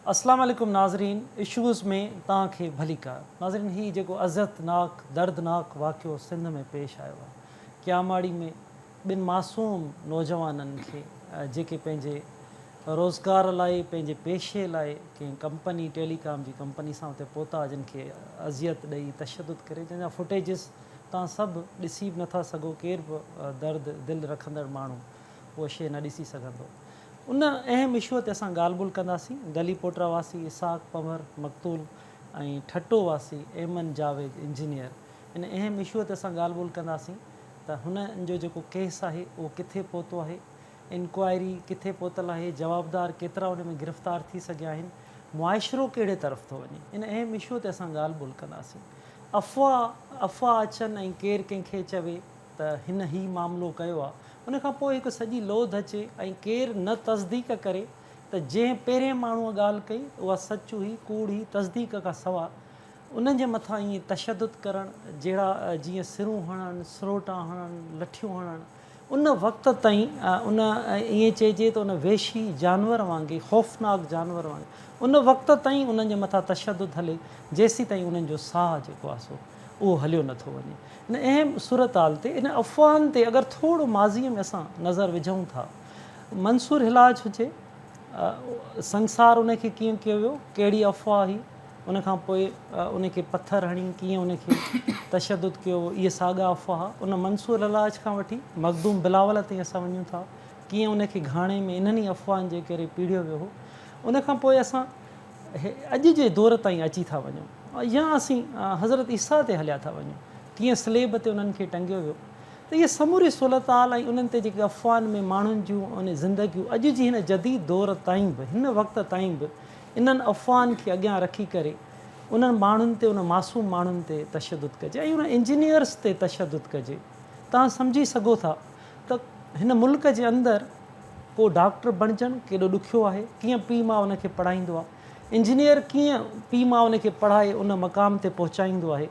अस्सलाम वालेकुम नाज़रीन, इशूज़ में तव्हांखे भली कार। नाज़रीन, ही जेको अज़तनाक दर्दनाक वाक़ियो सिंध में पेश आयो आहे, क्यामाड़ी में ॿिनि मासूम नौजवाननि खे जेके पंहिंजे रोज़गार लाइ पंहिंजे पेशे लाइ कंहिं कंपनी टेलीकॉम जी कंपनी सां हुते पहुता, जिन खे अज़ियत ॾेई तशदुद करे, जंहिंजा फुटेजिस तव्हां सभु ॾिसी बि नथा सघो। केरु बि दर्द दिलि रखंदड़ माण्हू उहा शइ न ॾिसी सघंदो। उन अहम इशूअ ते असां ॻाल्हि ॿोल कंदासीं। गली पोटरा वासी इसाक पंवर मक़तूल ऐं ठटो वासी एमन जावेद इंजीनियर, इन अहम इशूअ ते असां ॻाल्हि ॿोल कंदासीं त हुननि जो जेको केस आहे उहो किथे पहुतो आहे, इंक्वायरी किथे पहुतल आहे, जवाबदार केतिरा उन में गिरफ़्तार थी सघिया आहिनि, मुआशिरो कहिड़े तरफ़ थो वञे। इन अहम इशूअ ते असां ॻाल्हि ॿोल कंदासीं। अफ़वाह अचनि ऐं केरु कंहिंखे चवे त हिन ई मामिलो कयो आहे, उनखां पोइ हिकु सॼी लोध अचे ऐं केरु न तस्दीक करे त जंहिं पहिरें माण्हूअ ॻाल्हि कई उहा सच हुई कूड़ हुई, तस्दीक खां सवाइ उन्हनि जे मथां ईअं तशदुद करणु, जहिड़ा जीअं सिरूं हणनि, स्रोटा हणनि, लठियूं हणनि, उन वक़्त ताईं उन ईअं चइजे त उन वेशी जानवर वांगुरु, ख़ौफ़नाक जानवर वांगुरु उन वक़्त ताईं उन्हनि जे मथां तशदुद हले जेसीं ताईं उन्हनि जो साहु जेको आहे सो उहो हलियो नथो वञे। इन अहम सूरत हाल ते, इन अफ़वाहनि ते अगरि थोरो माज़ीअ में असां नज़र विझूं था, मंसूर हिलाज हुजे, संसार उनखे कीअं कयो वियो, कहिड़ी अफ़वाह हुई, उनखां पोइ उनखे पथर हणी कीअं उनखे तशदुद कयो, इहे साॻा अफ़वाह। उन मंसूर हिलाज खां वठी मखदूम बिलावल ताईं असां वञूं था, कीअं उनखे घाणे में इन्हनि ई अफ़वाहनि जे करे पीड़ियो वियो हो। उनखां पोइ असां अॼु जे दौर ताईं अची था वञूं, या असीं हज़रत ईसा ते हलिया था वञूं, कीअं स्लेब ते उन्हनि खे टंगियो वियो। त इहे समूरी सूरत हाल ऐं उन्हनि ते जेके अफ़वाहनि में माण्हुनि जूं उन ज़िंदगियूं अॼु जी हिन जदीद दौर ताईं बि, हिन वक़्त ताईं बि इन्हनि अफ़वाहनि खे अॻियां रखी करे उन्हनि माण्हुनि ते, उन मासूम माण्हुनि ते तशदुद कजे ऐं उन इंजीनियर्स ते तशदुद कजे। तव्हां सम्झी सघो था त हिन मुल्क जे अंदरि को डॉक्टर बणिजणु केॾो ॾुखियो आहे, कीअं पीउ माउ उनखे पढ़ाईंदो आहे, इंजीनियर कीअं पीउ माउ उनखे पढ़ाए उन मक़ाम ते पहुचाईंदो आहे,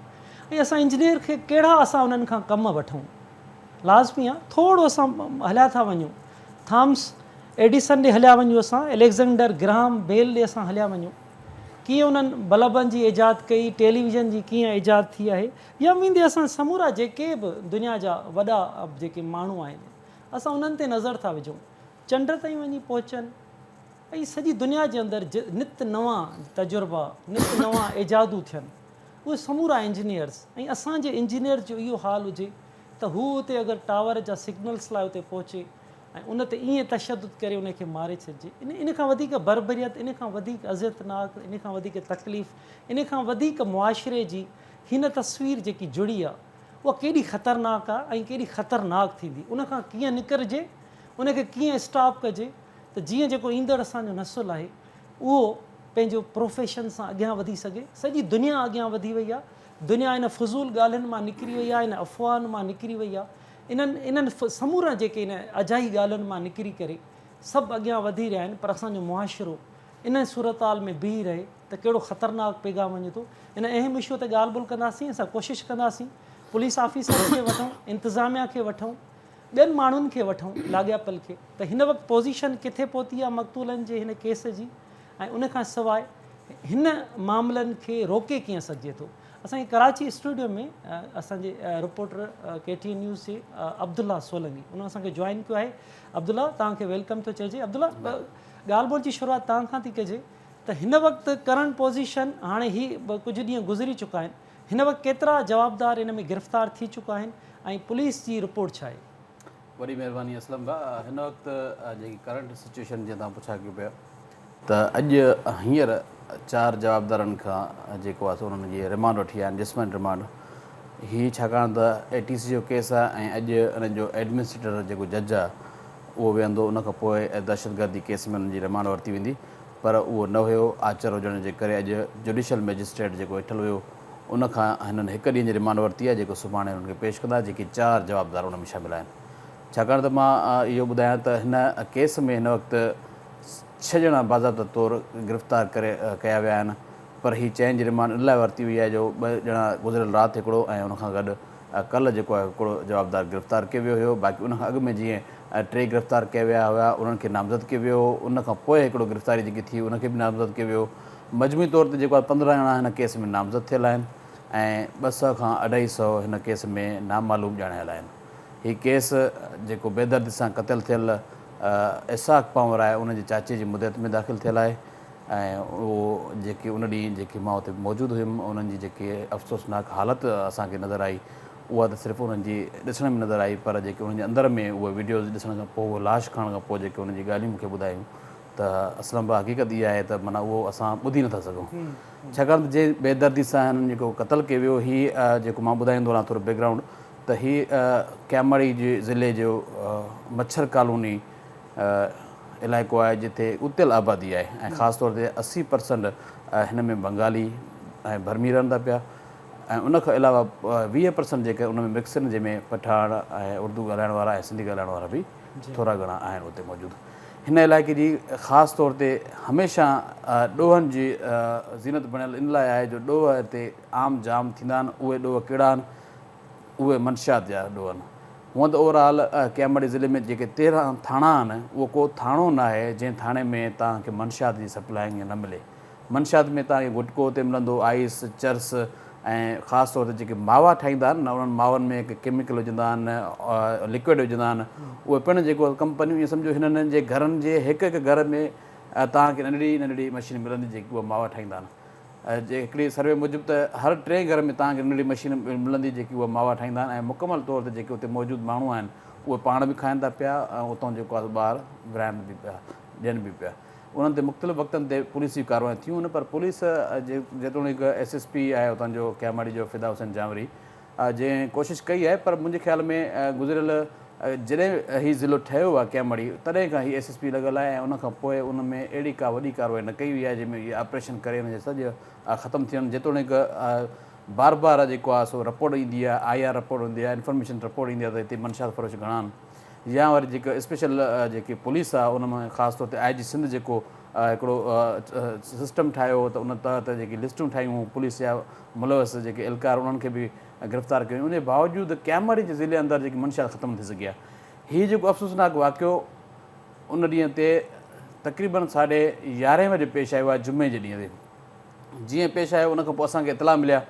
ऐं असां इंजीनियर खे कहिड़ा असां उन्हनि खां कमु वठूं। लाज़मी आहे थोरो असां हलिया था वञूं, थॉमस एडिसन ॾे हलिया वञूं, असां एलेक्जेंडर ग्राहम बेल ॾे असां हलिया वञूं, कीअं उन्हनि बल्बनि जी ईजाद कई, टेलीविज़न जी कीअं ईजाद थी आहे, या वेंदे असां समूरा जेके बि दुनिया जा वॾा जेके माण्हू आहिनि असां उन्हनि ते नज़र था विझूं, चंड ताईं वञी पहुचनि ऐं सॼी दुनिया जे अंदरि नित नवां तजुर्बा, नित नवां ईजादूं थियनि, उहे समूरा इंजीनियर्स। ऐं असांजे इंजीनियर जो इहो हाल हुजे त हू उते अगरि टावर जा सिग्नल्स लाइ उते पहुचे ऐं उन ते ईअं तशदुद करे उनखे मारे छॾिजे, इन खां वधीक बरबरियत, इन खां वधीक अज़तनाक, इन खां वधीक तकलीफ़, इन खां वधीक मुआशिरे जी हिन तस्वीर जेकी जुड़ी आहे उहा केॾी ख़तरनाक आहे ऐं केॾी ख़तरनाक थींदी। उनखां कीअं निकिरिजे, उनखे कीअं स्टॉप कजे त जीअं जेको ईंदड़ असांजो नसुलु आहे उहो पंहिंजो प्रोफेशन सां अॻियां वधी सघे। सॼी दुनिया अॻियां वधी वई आहे, दुनिया इन फज़ूल ॻाल्हियुनि मां निकिरी वई आहे, इन अफ़वाहनि मां निकिरी वई आहे, इन्हनि समूरा जेके इन अजाई ॻाल्हियुनि मां निकिरी करे सभु अॻियां वधी रहिया आहिनि, पर असांजो मुआशिरो इन सूरत हाल में बीह रहे त कहिड़ो ख़तरनाक पैगाम वञे थो। इन अहम इशू ते ॻाल्हि ॿोल कंदासीं। असां कोशिशि कंदासीं पुलिस ऑफिसर खे वठूं, इंतिज़ामिया खे वठूं, ॿियनि माण्हुनि खे वठूं लाॻापियल खे, त हिन वक़्तु पोज़ीशन किथे पहुती आहे मक़तूलनि जे हिन केस जी, ऐं उनखां सवाइ हिन मामलनि खे रोके कीअं सघिजे थो। असांजे कराची स्टूडियो में असांजे रिपोर्टर KTN न्यूज़ जे अब्दुल्ला सोलंगी उन असांखे जॉइन कयो आहे। अब्दुल्ला, तव्हांखे वेलकम थो चइजे। अब्दुल्ला, ॻाल्हि ॿोल जी शुरूआति तव्हां खां थी कजे त हिन वक़्तु करंट पोज़ीशन, हाणे ही कुझु ॾींहं गुज़री चुका आहिनि, हिन वक़्तु केतिरा जवाबदार इन में गिरफ़्तार थी चुका आहिनि ऐं पुलिस जी रिपोर्ट छा आहे? वॾी महिरबानी असलम भाउ। हिन वक़्तु जेकी करंट सिचुएशन जीअं तव्हां पुछा कयो पिया, त अॼु हींअर 4 जवाबदारनि खां जेको आहे सो उन्हनि जी रिमांड वठी आया आहिनि, जिस्मानी रिमांड। हीअ छाकाणि त ATC जो केस आहे ऐं अॼु उन्हनि जो एडमिनिस्ट्रेटर जेको जज आहे उहो वेहंदो, उनखां पोइ दहशतगर्दी केस में उन्हनि जी रिमांड वरिती वेंदी, पर उहो न हुयो। आचर हुजण जे करे अॼु जुडिशल मैजिस्ट्रेट जेको वेठल हुयो उनखां हिननि 1 ॾींहं जी रिमांड वरिती आहे, जेको सुभाणे हुननि खे पेश कंदा, जेके 4 जवाबदार उन में शामिल आहिनि। छाकाणि त मां इहो ॿुधायां त हिन केस में हिन वक़्तु 6 ॼणा बाज़ाब्ता तौरु गिरफ़्तार कया विया आहिनि, पर हीअ चइनि जी रिमांड इन लाइ वरिती वई आहे जो 2 ॼणा गुज़िरियल राति हिकिड़ो ऐं उनखां गॾु कल्ह जेको आहे हिकिड़ो जवाबदार गिरफ़्तार कयो वियो हुयो। बाक़ी उनखां अॻु में जीअं टे गिरफ़्तार कया विया हुआ, उन्हनि खे नामज़द कयो वियो। उन खां पोइ हिकिड़ो गिरफ़्तारी जेकी थी उनखे बि नामज़द कयो वियो। मजमूई तौर ते जेको आहे 15 ॼणा हिन केस में नामज़द थियल आहिनि ऐं 200 खां 250 हिन केस में नामालूम ॼाणायल आहिनि। हीउ केस जेको बेदर्दी सां क़तल थियल इसाक पंवर आहे उनजे चाचे जी मुदत में दाख़िल थियल आहे ऐं उहो जेकी उन ॾींहुं जेकी मां हुते मौजूदु हुयुमि उन्हनि जी जेकी अफ़सोसनाक हालति असांखे नज़र आई उहा त सिर्फ़ु उन्हनि जी ॾिसण में नज़र आई, पर जेके उन्हनि जे अंदर में उहे वीडियोज़ ॾिसण खां पोइ उहो लाश खणण खां पोइ जेके उन्हनि जी ॻाल्हियूं मूंखे ॿुधायूं त असलम हक़ीक़त इहा आहे त माना उहो असां ॿुधी नथा सघूं, छाकाणि त जे बेदर्दी सां हिननि जेको क़तलु कयो वियो हीअ जेको मां ॿुधाईंदो रहां थोरो बैकग्राउंड त हीअ कैमाड़ी जे ज़िले जो मच्छर कॉलोनी इलाइक़ो आहे जिते उतियल आबादी आहे ऐं ख़ासि तौर ते 80% हिन में बंगाली ऐं भरमी रहंदा पिया ऐं उनखां अलावा 20% जेके उन में मिक्स आहिनि जंहिंमें पठाण ऐं उर्दू ॻाल्हाइण वारा ऐं सिंधी ॻाल्हाइण वारा बि थोरा घणा आहिनि उते मौजूदु। हिन इलाइक़े जी ख़ासि तौर ते हमेशह ॾोहनि जी ज़ीनत बणियल इन लाइ आहे जो ॾोह हिते आम जाम थींदा आहिनि। उहे ॾोह कहिड़ा आहिनि? उहे मंशियात जा ॾोह आहिनि। हूअं त ओवरऑल कैमाड़ी ज़िले में जेके 13 थाणा आहिनि उहो को थाणो न आहे जंहिं थाणे में तव्हांखे मंशियात जी सप्लाई ईअं न मिले। मंशियात में तव्हांखे गुटको उते मिलंदो, आइस, चर्स ऐं ख़ासि तौर ते जेके मावा ठाहींदा आहिनि न उन्हनि मावनि में केमिकल विझंदा आहिनि, लिक्विड विझंदा आहिनि, उहे पिणु जेको कंपनियूं ईअं सम्झो हिननि जे घरनि जे हिकु हिकु घर में तव्हांखे नंढड़ी नंढड़ी मशीन मिलंदी जेकी उहा मावा ठाहींदा आहिनि। जे हिकिड़ी सर्वे मूजिबि त हर 3 घर में तव्हांखे नंढड़ी मशीन मिलंदी जेकी उहा मावा ठाहींदा आहिनि ऐं मुकमल तौर ते जेके उते मौजूदु माण्हू आहिनि उहे पाण बि खाइनि था पिया ऐं उतां जेको आहे ॿार विराइनि बि पिया, ॾियनि बि पिया। उन्हनि ते मुख़्तलिफ़ वक़्तनि ते पुलिस जी कार्रवाई थियूं आहिनि, पर पुलिस जेतोणीकि SSP आहे उतां जो कैमाड़ी जो फिदा हुसैन जावरी जंहिं कोशिशि कई आहे, पर मुंहिंजे ख़्याल में गुज़िरियल जॾहिं हीउ ज़िलो ठहियो आहे कैमाड़ी तॾहिं खां हीउ SSP लॻल आहे ऐं उनखां पोइ उन में अहिड़ी का वॾी कार्रवाई न कई वई आहे जंहिंमें इहे ऑपरेशन करे हुनजे सॼो ख़तमु थियनि। जेतोणीकि बार बार जेको आहे सो रिपोर्ट ईंदी आहे, IR रिपोर्ट ईंदी आहे, इंफॉर्मेशन रिपोर्ट ईंदी आहे त हिते मंशियात फ़रोश घणा आहिनि, या वरी जेके स्पेशल जेकी पुलिस आहे उन में ख़ासि तौर ते IG सिंध जेको हिकिड़ो सिस्टम ठाहियो त उन तहत जेकी लिस्टूं ठाहियूं पुलिस जा मुलवस जेके एहलकार उन्हनि खे बि गिरफ़्तार कयूं, उन जे बावजूदि कैमाड़ी जे ज़िले अंदरि जेकी मंशियात ख़तमु थी सघी आहे। हीउ जेको अफ़सोसनाक वाक़ियो उन ॾींहं ते तक़रीबन 11:30 बजे पेश आयो आहे, जुमे जे ॾींहं ते। जीअं पेश आयो उनखां पोइ असांखे इतला मिलिया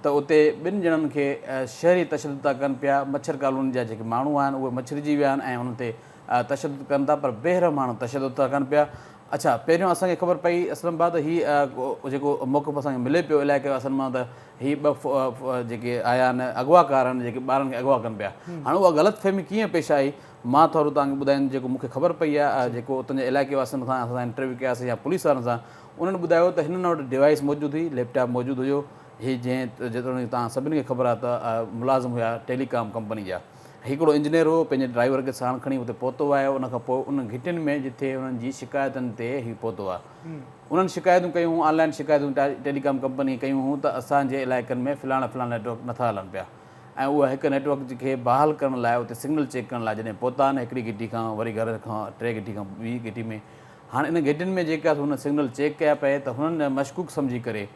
त उते 2 ॼणनि खे शहरी तशदुद था कनि पिया। मच्छर कॉलोनी जा जेके माण्हू आहिनि उहे मछरिजी विया आहिनि ऐं उन्हनि ते तशदुद कनि था, पर ॿाहिरां माण्हू तशदुद था कनि पिया। अच्छा, पहिरियों असांखे ख़बर पई असलम बाद हीउ जेको मौक़फ़ असांखे मिले पियो इलाइक़े वासनि मां त हीअ 2 जेके आया आहिनि अॻवाकार आहिनि जेके ॿारनि खे अॻवा कनि पिया। हाणे उहा ग़लतफ़हमी कीअं पेश आई मां थोरो तव्हांखे ॿुधाईंदुमि। जेको मूंखे ख़बर पई आहे जेको उतां जे इलाइक़े वासनि सां असां इंटरव्यू कयासीं या पुलिस वारनि सां, उन्हनि ॿुधायो त हिननि वटि डिवाइस मौजूदु हुई, लैपटॉप मौजूदु हुयो। हीअ जंहिं जेतोणीकि तव्हां सभिनी खे ख़बर आहे त मुलाज़िम हुया टेलीकॉम कंपनी जा। हिकिड़ो इंजीनियर हो, पंहिंजे ड्राइवर खे साण खणी हुते पहुतो आहे। उनखां पोइ उन घिटियुनि में जिथे उन्हनि जी शिकायतुनि ते हीउ पहुतो आहे, उन्हनि शिकायतूं कयूं, ऑनलाइन शिकायतूं टेलीकॉम कंपनी कयूं हुयूं त असांजे इलाइक़नि में फ़लाणा नेटवर्क नथा हलनि पिया ऐं उहा हिकु नेटवर्क खे बहाल करण लाइ उते सिग्नल चेक करण लाइ जॾहिं पहुता आहिनि हिकिड़ी घिटी खां वरी घर खां 3 घिटी खां ॿी घिटी में, हाणे इन घिटियुनि में जेका हुन सिग्नल चेक कया पए त हुननि मशकूक सम्झी करे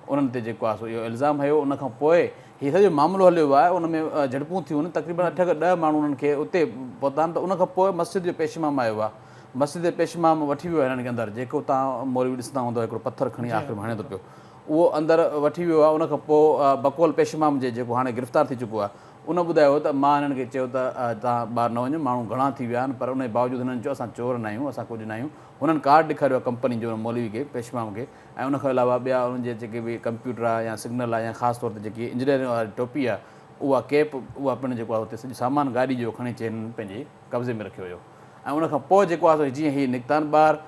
उन्हनि ते जेको आहे सो इहो इल्ज़ाम हयो। उनखां पोइ हीउ सॼो मामिलो हलियो आहे, उन में झड़पूं थियूं आहिनि, तक़रीबन 8 खां 10 माण्हू उन्हनि खे उते पहुता आहिनि। त उनखां पोइ मस्जिद जो पेशमाम आयो आहे, मस्जिद जो पेशमाम वठी वियो आहे हिननि खे अंदरि, जेको तव्हां मौलवी ॾिसंदा हूंदव हिकिड़ो पथर खणी आख़िर में हणे थो पियो, उहो अंदरि वठी वियो आहे। उनखां पोइ बकौल पेशमाम जे जेको हाणे गिरफ़्तार थी चुको आहे उन ॿुधायो त मां हिननि खे चयो त तव्हां ॿाहिरि न वञो, माण्हू घणा थी विया आहिनि, पर उन जे बावजूदि हिननि चयो असां चोर न आहियूं, असां कुझु न आहियूं। हुननि कार्ड ॾेखारियो आहे कंपनी जो मौलवी खे, पेशमाम खे, ऐं उनखां अलावा ॿिया उन्हनि जे जेके बि कंप्यूटर आहे या सिग्नल आहे या ख़ासि तौर ते जेकी इंजीनियरिंग वारी टोपी आहे उहा कैप, उहा पिणु जेको आहे हुते सॼो सामान गाॾी जो खणी अची हिननि पंहिंजे कब्ज़े में रखियो हुयो। ऐं उनखां पोइ जेको आहे जीअं हीअ निकिता आहिनि ॿाहिरि,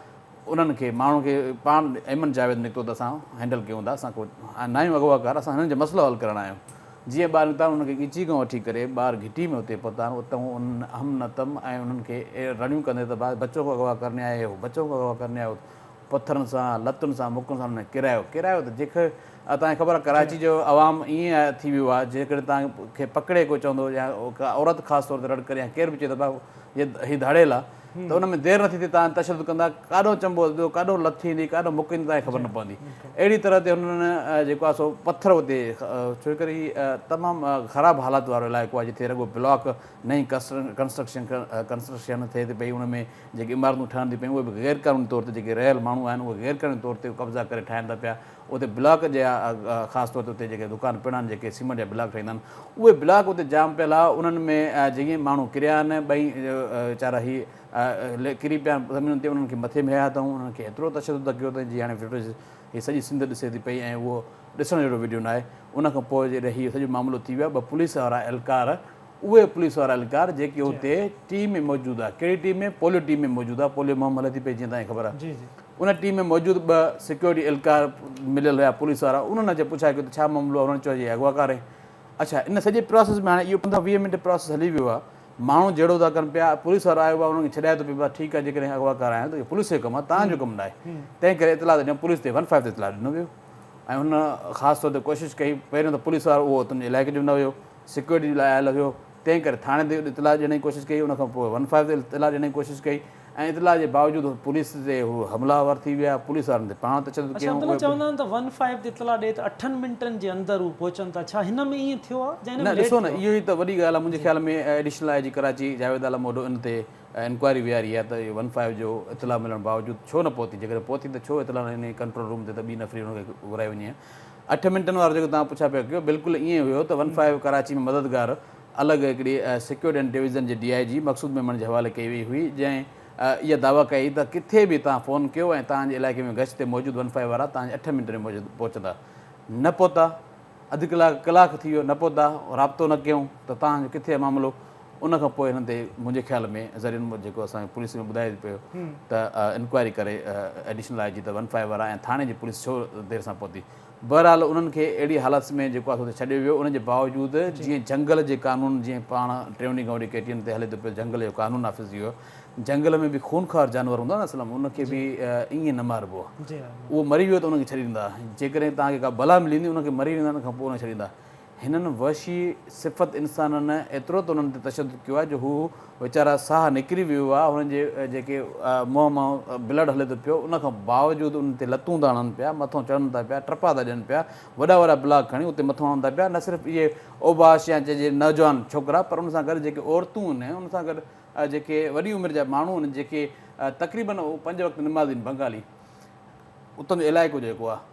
उन्हनि खे माण्हू खे पाण एमन जावेद निकितो त असां हैंडल कयूं था, असां को न आहियूं अॻवाकार, असां हिननि जो मसइलो हल करणु आहियूं। जीअं ॿार निकिता उन्हनि खे ॻिची खां वठी करे ॿार घिटी में हुते पहुता आहिनि, उतां उन्हनि हम नतम ऐं उन्हनि खे रड़ियूं कंदे त बच्चो को अॻवा करने आए हो, बच्चो को अॻवा करने आयो, पथरनि सां लतुनि सां मुकुनि सां हुननि किरायो त जेके तव्हांखे ख़बर आहे कराची जो अवाम ईअं थी वियो आहे, जेकॾहिं तव्हांखे पकिड़े को चवंदो या का औरत ख़ासि तौर ते रड़ करे या केरु बि चए त भाउ हीअ धाड़ियल आहे त उन में देरि नथी थिए तव्हां तशदुद कंदा काॾो चंबो ॿियो काॾो लथ थींदी काॾो मुकिंदी तव्हांखे ख़बर न पवंदी अहिड़ी तरह ते हुननि जेको आहे सो पथर उते छो करे हीउ तमामु ख़राबु हालात वारो इलाइक़ो आहे जिते रुॻो ब्लॉक नई कंस्ट्रक्शन थिए थी पई उन में जेके इमारतूं ठहनि थी पियूं उहे बि गैर क़ानूनी तौर ते जेके रहियल माण्हू आहिनि उहे गैर क़ानूनी तौर ते कब्ज़ा करे ठाहिनि था पिया उते ब्लॉक जा ख़ासि तौर ते उते जेके दुकान पिण आहिनि जेके सीमेंट जा ब्लॉक ठाहींदा आहिनि उहे ब्लॉक उते जाम पियल आहे उन्हनि में जीअं माण्हू किरिया आहिनि ॿई वीचारा हीअ किरी पिया ज़मीनुनि ते उन्हनि खे मथे में आया अथऊं उन्हनि खे एतिरो तशदुद कयो अथई जीअं हाणे फुटेज हीअ सॼी सिंध ॾिसे थी पई ऐं उहो ॾिसण जहिड़ो वीडियो न आहे उनखां पोइ जॾहिं हीअ सॼो मामिलो थी वियो आहे ॿ पुलिस वारा एहलकार उहे पुलिस वारा एहलकार जेके हुते टीम में मौजूदु आहे कहिड़ी टीम में पोलियो टीम में मौजूदु आहे पोलियो मुहिम हले थी पई जीअं तव्हांखे ख़बर आहे उन टीम में मौजूदु ॿ सिक्योरिटी एहलकार मिलियल हुया पुलिस वारा उन्हनि अचे पुछा कयो त छा मामिलो आहे उन्हनि चयो जी अॻवाकार आहे अच्छा इन सॼे प्रोसेस में हाणे इहो 15-20 मिंट प्रोसेस हली वियो आहे माण्हू जहिड़ो था कनि पिया पुलिस वारो आयो आहे उन्हनि खे छॾाए थो पियो आहे ठीकु आहे जेकॾहिं अॻवाकार आहिनि त इहो पुलिस जो कमु आहे तव्हांजो कमु न आहे तंहिं करे इतलाह ॾियऊं पुलिस ते 1-5 ते इतलाह ॾिनो वियो ऐं हुन ख़ासि तौर ते कोशिशि कई पहिरियों त पुलिस वारो उहो तुंहिंजे इलाइक़े जो न हुयो सिक्योरिटी लाइ आयल हुयो तंहिं करे थाणे ते इतलाह ॾियण जी कोशिशि कई उनखां पोइ 1-5 ते इतलाह ॾियण जी कोशिशि कई ऐं इतलाह जे बावजूदु पुलिस ते हू हमलावर थी विया पुलिस वारनि ते पाण तशदुद कयूं चवंदा आहिनि त 1-5 ते इतलाह ॾे त 8 मिंटनि जे अंदरि हू पहुचनि था छा हिन में ईअं थियो आहे न ॾिसो न इहो ई त वॾी ॻाल्हि आहे मुंहिंजे ख़्याल में एडिशनल आई जी कराची जावेद आलम ओॾो इन ते इंक्वायरी विहारी आहे त इहो 1-5 जो इतलाह मिलण बावजूदु छो न पहुती जेकॾहिं पहुती त छो इतलाह न इन कंट्रोल रूम ते त ॿी नफ़री हुनखे घुराई वञे 8 मिंटनि वारो जेको तव्हां पुछा पिया कयो बिल्कुलु ईअं हुयो त 1-5 कराची में मददगार अलॻि हिकिड़ी सिक्योरिटी एंड डिवीज़न जे DIG मक़सूद मेमण जे हवाले कई वई हुई जंहिं इहा दावा कई त किथे बि तव्हां फ़ोन कयो ऐं तव्हांजे इलाइक़े में गश्त ते मौजूदु 1-5 वारा तव्हांजे 8 मिंट में मौजूदु पहुचंदा न पहुता अधु कलाकु थी वियो न पहुता राब्तो न कयूं त तव्हांजो किथे आहे मामिलो उनखां पोइ हिननि ते मुंहिंजे ख़्याल में ज़रियनि जेको असांखे पुलिस में ॿुधाए पियो त इंक्वायरी करे एडिशनल आई जी त 1-5 वारा ऐं थाणे जी पुलिस छो देरि सां पहुती बहरहाल उन्हनि खे अहिड़ी हालत में जेको आहे छॾियो वियो उनजे बावजूदु जीअं जंगल जे क़ानून जीअं पाण टेवनी गांवड़ी केटीअनि ते हले थो पियो जंगल जो क़ानून नाफ़िज़ थी वियो जंगल में बि खूनखार जानवर हूंदो आहे न असलम उनखे बि ईअं न मारिबो आहे उहो मरी वियो त उनखे छॾे ॾींदा जेकॾहिं तव्हांखे का भला मिली वेंदी उनखे मरी वेंदा उन खां पोइ उनखे छॾींदा हिननि वहशी सिफ़त इंसाननि एतिरो त उन्हनि ते तशदुद कयो आहे जो हू वीचारा साह निकिरी वियो आहे हुननि जे जेके मुंहं मां ब्लड हले थो पियो उनखां बावजूदु उन ते लतूं था हणनि पिया मथां चढ़नि था पिया टपा था ॾियनि पिया वॾा वॾा ब्लॉक खणी उते मथां हणनि था पिया न सिर्फ़ु इहे ओबाश या चइजे नौजवान छोकिरा पर उन सां गॾु जेके औरतूं आहिनि उन सां गॾु जेके वॾी उमिरि जा माण्हू आहिनि जेके तक़रीबन 5 वक़्तु निमाज़ आहिनि बंगाली उतां जो इलाइक़ो जेको आहे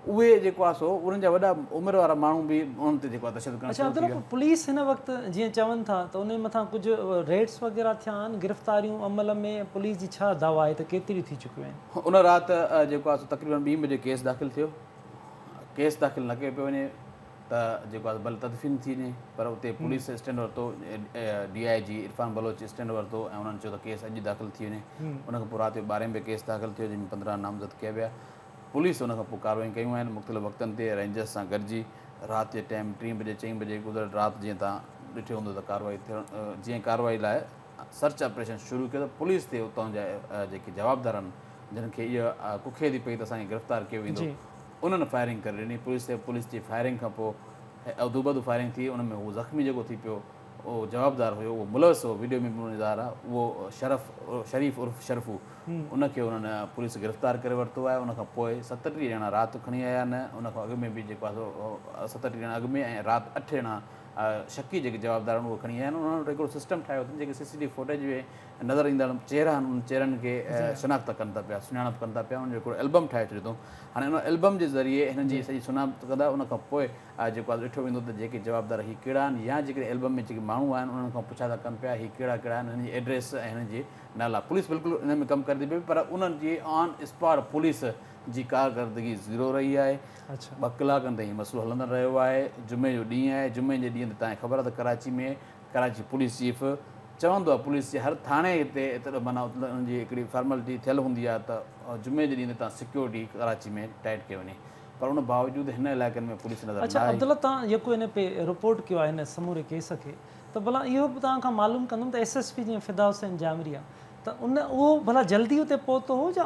उहे जेको आहे सो उन्हनि जा वॾा उमिरि वारा माण्हू बि उन्हनि ते जेको आहे तशदुद करणु पुलिस हिन वक़्तु जीअं चवनि था त उन मथां कुझु रेड्स वग़ैरह थिया आहिनि गिरफ़्तारियूं अमल में पुलिस जी छा दावा आहे त केतिरी थी चुकियूं आहिनि उन राति जेको आहे तक़रीबन 2 बजे केस दाख़िल थियो केस दाख़िल न कयो पियो वञे त जेको आहे भले तदफ़ीन थी वञे पर उते पुलिस स्टैंड वरितो DIG इरफान बलोच स्टैंड वरितो ऐं उन्हनि चयो त केस अॼु दाख़िल थी वञे उनखां पोइ राति जो 12 बजे केस दाख़िल थियो जंहिंमें 15 नामज़द कया विया पुलिस उनखां पोइ कार्रवाई कयूं आहिनि मुख़्तलिफ़ वक़्तनि ते रेंजर्स सां गॾिजी राति जे टाइम 3 बजे 4 बजे गुज़र राति जीअं तव्हां ॾिठो हूंदो त कार्रवाई थियणु जीअं कार्रवाई लाइ सर्च ऑपरेशन शुरू कयो त पुलिस ते उतां जा जेके जवाबदार आहिनि जिन खे इहा कुखे थी पई त असांखे गिरफ़्तार कयो वेंदो उन्हनि फायरिंग करे ॾिनी पुलिस जी फायरिंग खां पोइ अदूबदू फायरिंग थी उन में उहो ज़ख़्मी जेको थी पियो उहो जवाबदार हुयो उहो मुलविस हो वीडियो में बि नज़ार आहे उहो शरीफ़ उर्फ़ शरफ़ू उनखे उन्हनि पुलिस गिरफ़्तार करे वरितो आहे उनखां पोइ 37 ॼणा राति खणी आया आहिनि उनखां अॻु में बि जेको आहे सो 37 ॼणा अॻु में ऐं राति 8 ॼणा शकी जेके जवाबदार आहिनि उहे खणी आया आहिनि उन्हनि वटि हिकिड़ो सिस्टम ठाहियो अथनि जेके CCTV फुटेज में नज़र ईंदड़ चेहरा आहिनि उन चेहरनि खे शिनाख़्त कनि था पिया सुञाणप कनि था पिया उनजो हिकिड़ो एल्बम ठाहे छॾियो अथऊं हाणे उन एल्बम जे ज़रिए हिननि जी सॼी सुञाणप कंदा उनखां पोइ जेको आहे ॾिठो वेंदो त जेके जवाबदार हीअ कहिड़ा आहिनि या जेके एल्बम में जेके माण्हू आहिनि उन्हनि खां पुछा था कनि पिया हीअ कहिड़ा कहिड़ा आहिनि हिन जी एड्रेस ऐं हिन जी नाला पुलिस बिल्कुलु हिन में कमु करे थी पई पर उन्हनि जी ऑन स्पॉट पुलिस जी कारकर्दगी 0 रही आहे 2 कलाकनि ताईं मसइलो हलंदो रहियो आहे जुमे जो ॾींहुं आहे जुमे जे ॾींहं ते तव्हांखे ख़बर आहे त कराची पुलिस चीफ चवंदो आहे पुलिस जे हर थाणे हिते एतिरो माना उन्हनि जी हिकिड़ी फॉर्मेलिटी थियल हूंदी आहे त जुमे जे ॾींहं ते तव्हां सिक्योरिटी कराची में टाइट कयो वञे पर उन बावजूदु हिन इलाइक़नि में पुलिस नज़र अच्छा अब्दुल्ला तव्हां जेको हिन पे रिपोर्ट कयो आहे हिन समूरे केस खे त भला इहो बि तव्हां खां मालूम कंदुमि त SSP जीअं फिदा हुसैन जामरी आहे त उहो भला जल्दी उते पहुतो हो या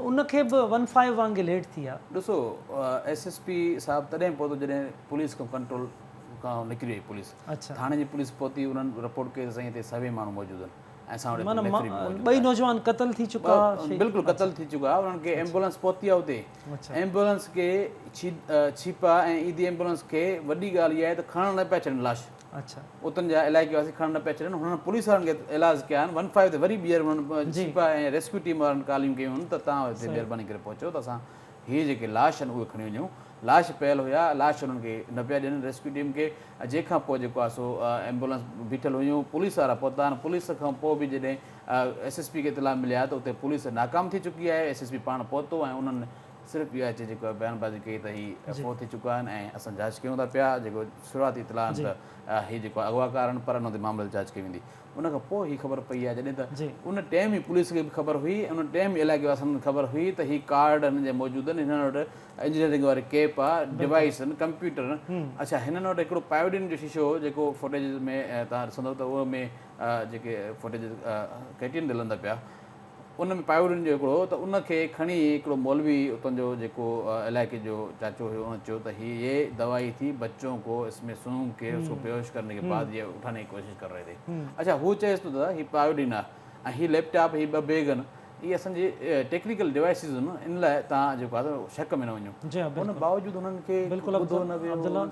उनखे बि 1-5 वांगुरु लेट थी आहे ॾिसो SSP साहिबु तॾहिं पहुतो जॾहिं पुलिस खां कंट्रोल खां निकिरी वई पुलिस थाणे जी पुलिस पहुती उन्हनि रिपोर्ट कई त साईं हिते 100 माण्हू मौजूदु आहिनि ऐं असां वटि माना रेफरी बि मौजूदु ॿई नौजवान क़तल थी चुका बिल्कुलु क़तल थी चुका आहे उन्हनि खे एम्बुलेंस पहुती आहे उते एम्बुलेंस खे छीपा ऐं ईदी एम्बुलेंस खे वॾी ॻाल्हि इहा आहे त खणण न पिया अचनि लाश अच्छा उतां जा इलाइक़े वासी खणण न पिया अचनि हुननि पुलिस वारनि खे इलाज कया आहिनि 15 ते वरी ॿीहर हुननि छीपा ऐं रेस्क्यू टीम वारनि ॻाल्हियूं कयूं आहिनि त तव्हां हिते महिरबानी करे पहुचो त असां हीअ जेके लाश आहिनि उहे खणी वञूं लाश पियल हुया लाश हुननि खे न पिया ॾियनि रेस्क्यू टीम खे जंहिंखां पोइ जेको आहे सो एम्बुलेंस बीठल हुयूं पुलिस वारा पहुता आहिनि पुलिस खां पोइ बि जॾहिं SSP खे इतला मिलिया त उते पुलिस नाकाम थी चुकी आहे SSP पाण पहुतो ऐं उन्हनि सिर्फ़ु इहा अचे जेको बयानबाज़ी कई त हीअ फोत थी चुका आहिनि ऐं असां जांच कयूं था पिया जेको शुरूआती इतला आहिनि त हीअ जेको अॻवाकार आहिनि पर हुन ते मामले जांच कई वेंदी उनखां पोइ हीअ ख़बर पई आहे जॾहिं त उन टाइम ई पुलिस खे बि ख़बर हुई उन टाइम ई इलाइक़े वासियुनि खे ख़बर हुई त हीअ कार्ड हिन जा मौजूदु आहिनि हिननि वटि इंजीनियरिंग वारी केप आहे डिवाइस आहिनि कंप्यूटर अच्छा हिननि वटि हिकिड़ो पायोडीन जो शीशो जेको फुटेज में तव्हां ॾिसंदव त उहो में जेके फुटेज कैटिन हलंदा पिया उन में पायोडीन जो हिकिड़ो त उनखे खणी हिकिड़ो मौलवी उतां जो जेको इलाइक़े जो चाचो हुयो उन चयो त ये दवाई थी बच्चों को इसमें सूंघ के उसको बेहोश करने के बाद ये उठाने की कोशिश कर रहे थे अच्छा हू चएसि थो दादा हीअ पायोडीन आहे ऐं हीअ लैपटॉप हीअ 2 बैग आहिनि इहे असांजी टेक्निकल डिवाइसिस आहिनि इन लाइ तव्हां जेको आहे शक में न वञो उन बावजूदि उन्हनि खे बिल्कुलु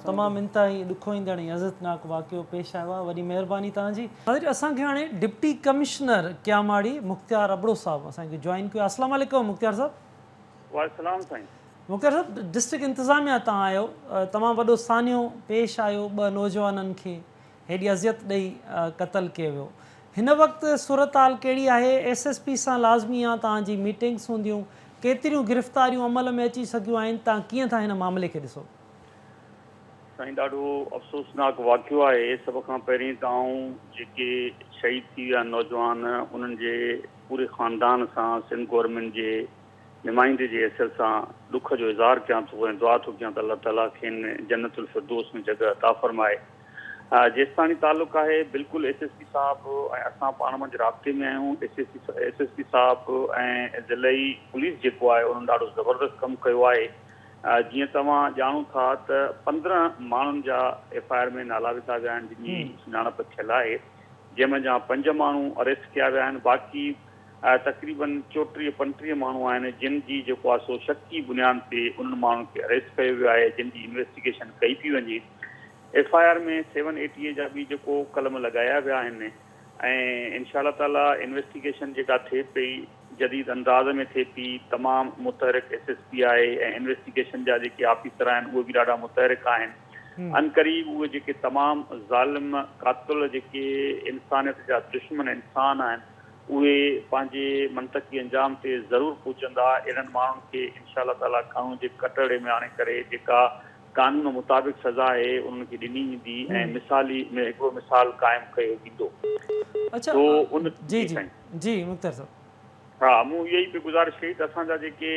तमामु इंतिहाई ॾुखो ईंदड़ ऐं अज़तनाक वाक़ियो पेश आयो आहे वॾी महिरबानी तव्हांजी असांखे हाणे डिप्टी कमिश्नर क्यामाड़ी मुख़्तियार अबड़ो साहिबु असांखे जॉइन कयो अस्सलाम वालेकुम मुख़्तियार साहिबु वालेकुम साईं मुख़्तियार साहिबु डिस्ट्रिक्ट इंतिज़ामिया तव्हां आहियो तमामु वॾो सानियो पेश आयो 2 नौजवाननि खे हेॾी अज़ियत ॾेई क़तल कयो वियो हिन वक़्तु सूरत हाल कहिड़ी आहे SSP सां लाज़मी आहे तव्हांजी मीटिंग्स हूंदियूं केतिरियूं गिरफ़्तारियूं अमल में अची सघियूं आहिनि तव्हां कीअं था हिन मामले खे ॾिसो साईं ॾाढो अफ़सोसनाक वाक़ियो आहे सभ खां पहिरीं तव्हां जेके शहीद थी विया नौजवान उन्हनि जे पूरे ख़ानदान सां सिंध गवर्नमेंट जे नुमाइंदे जे हैसियत सां ॾुख जो इज़हार कयां थो ऐं दुआ थो कयां त अलाह ताला खेनि जन्नतुल फिरदौस में जॻह अता फ़रमाए जेसिताणी तालुक़ु आहे बिल्कुलु SSP साहिबु ऐं असां पाण मंझि राब्ते में आहियूं SSP साहिबु ऐं ज़िलई पुलिस जेको आहे उन्हनि ॾाढो ज़बरदस्त कमु कयो आहे जीअं तव्हां ॼाणो था त 15 माण्हुनि जा FIR में नाला विधा विया आहिनि जिन जी सुञाणप थियल आहे जंहिंमें जा 5 माण्हू अरेस्ट कया विया आहिनि बाक़ी तक़रीबन 34-35 माण्हू आहिनि जिन जी जेको आहे सो शक की बुनियाद ते उन्हनि माण्हुनि खे अरेस्ट कयो वियो आहे जिन जी इन्वेस्टिगेशन कई पई वञे FIR में 780 जा बि जेको कलम लॻाया विया आहिनि ऐं इंशाअल्लाह ताला इन्वेस्टिगेशन जेका थिए पई जदीद अंदाज़ में थिए पई तमामु मुतहरिक SSP आहे ऐं इन्वेस्टिगेशन जा जेके ऑफिसर आहिनि उहे बि ॾाढा मुतहरिक आहिनि अनक़रीब उहे जेके तमामु ज़ालिम क़ातिल जेके इंसानियत जा दुश्मन इंसान आहिनि उहे पंहिंजे मंतक़ी अंजाम ते ज़रूरु पहुचंदा इन्हनि माण्हुनि खे इंशाअल्लाह ताला कानून जे कटड़े में आणे करे जेका कानून मुताबिक़ सज़ा आहे उन्हनि खे ॾिनी वेंदी ऐं मिसाली में हिकिड़ो मिसाल क़ाइमु कयो वेंदो अच्छा जी जी जी मुख़्तियार साहिबु हा मूं इहा ई बि गुज़ारिश कई त असांजा जेके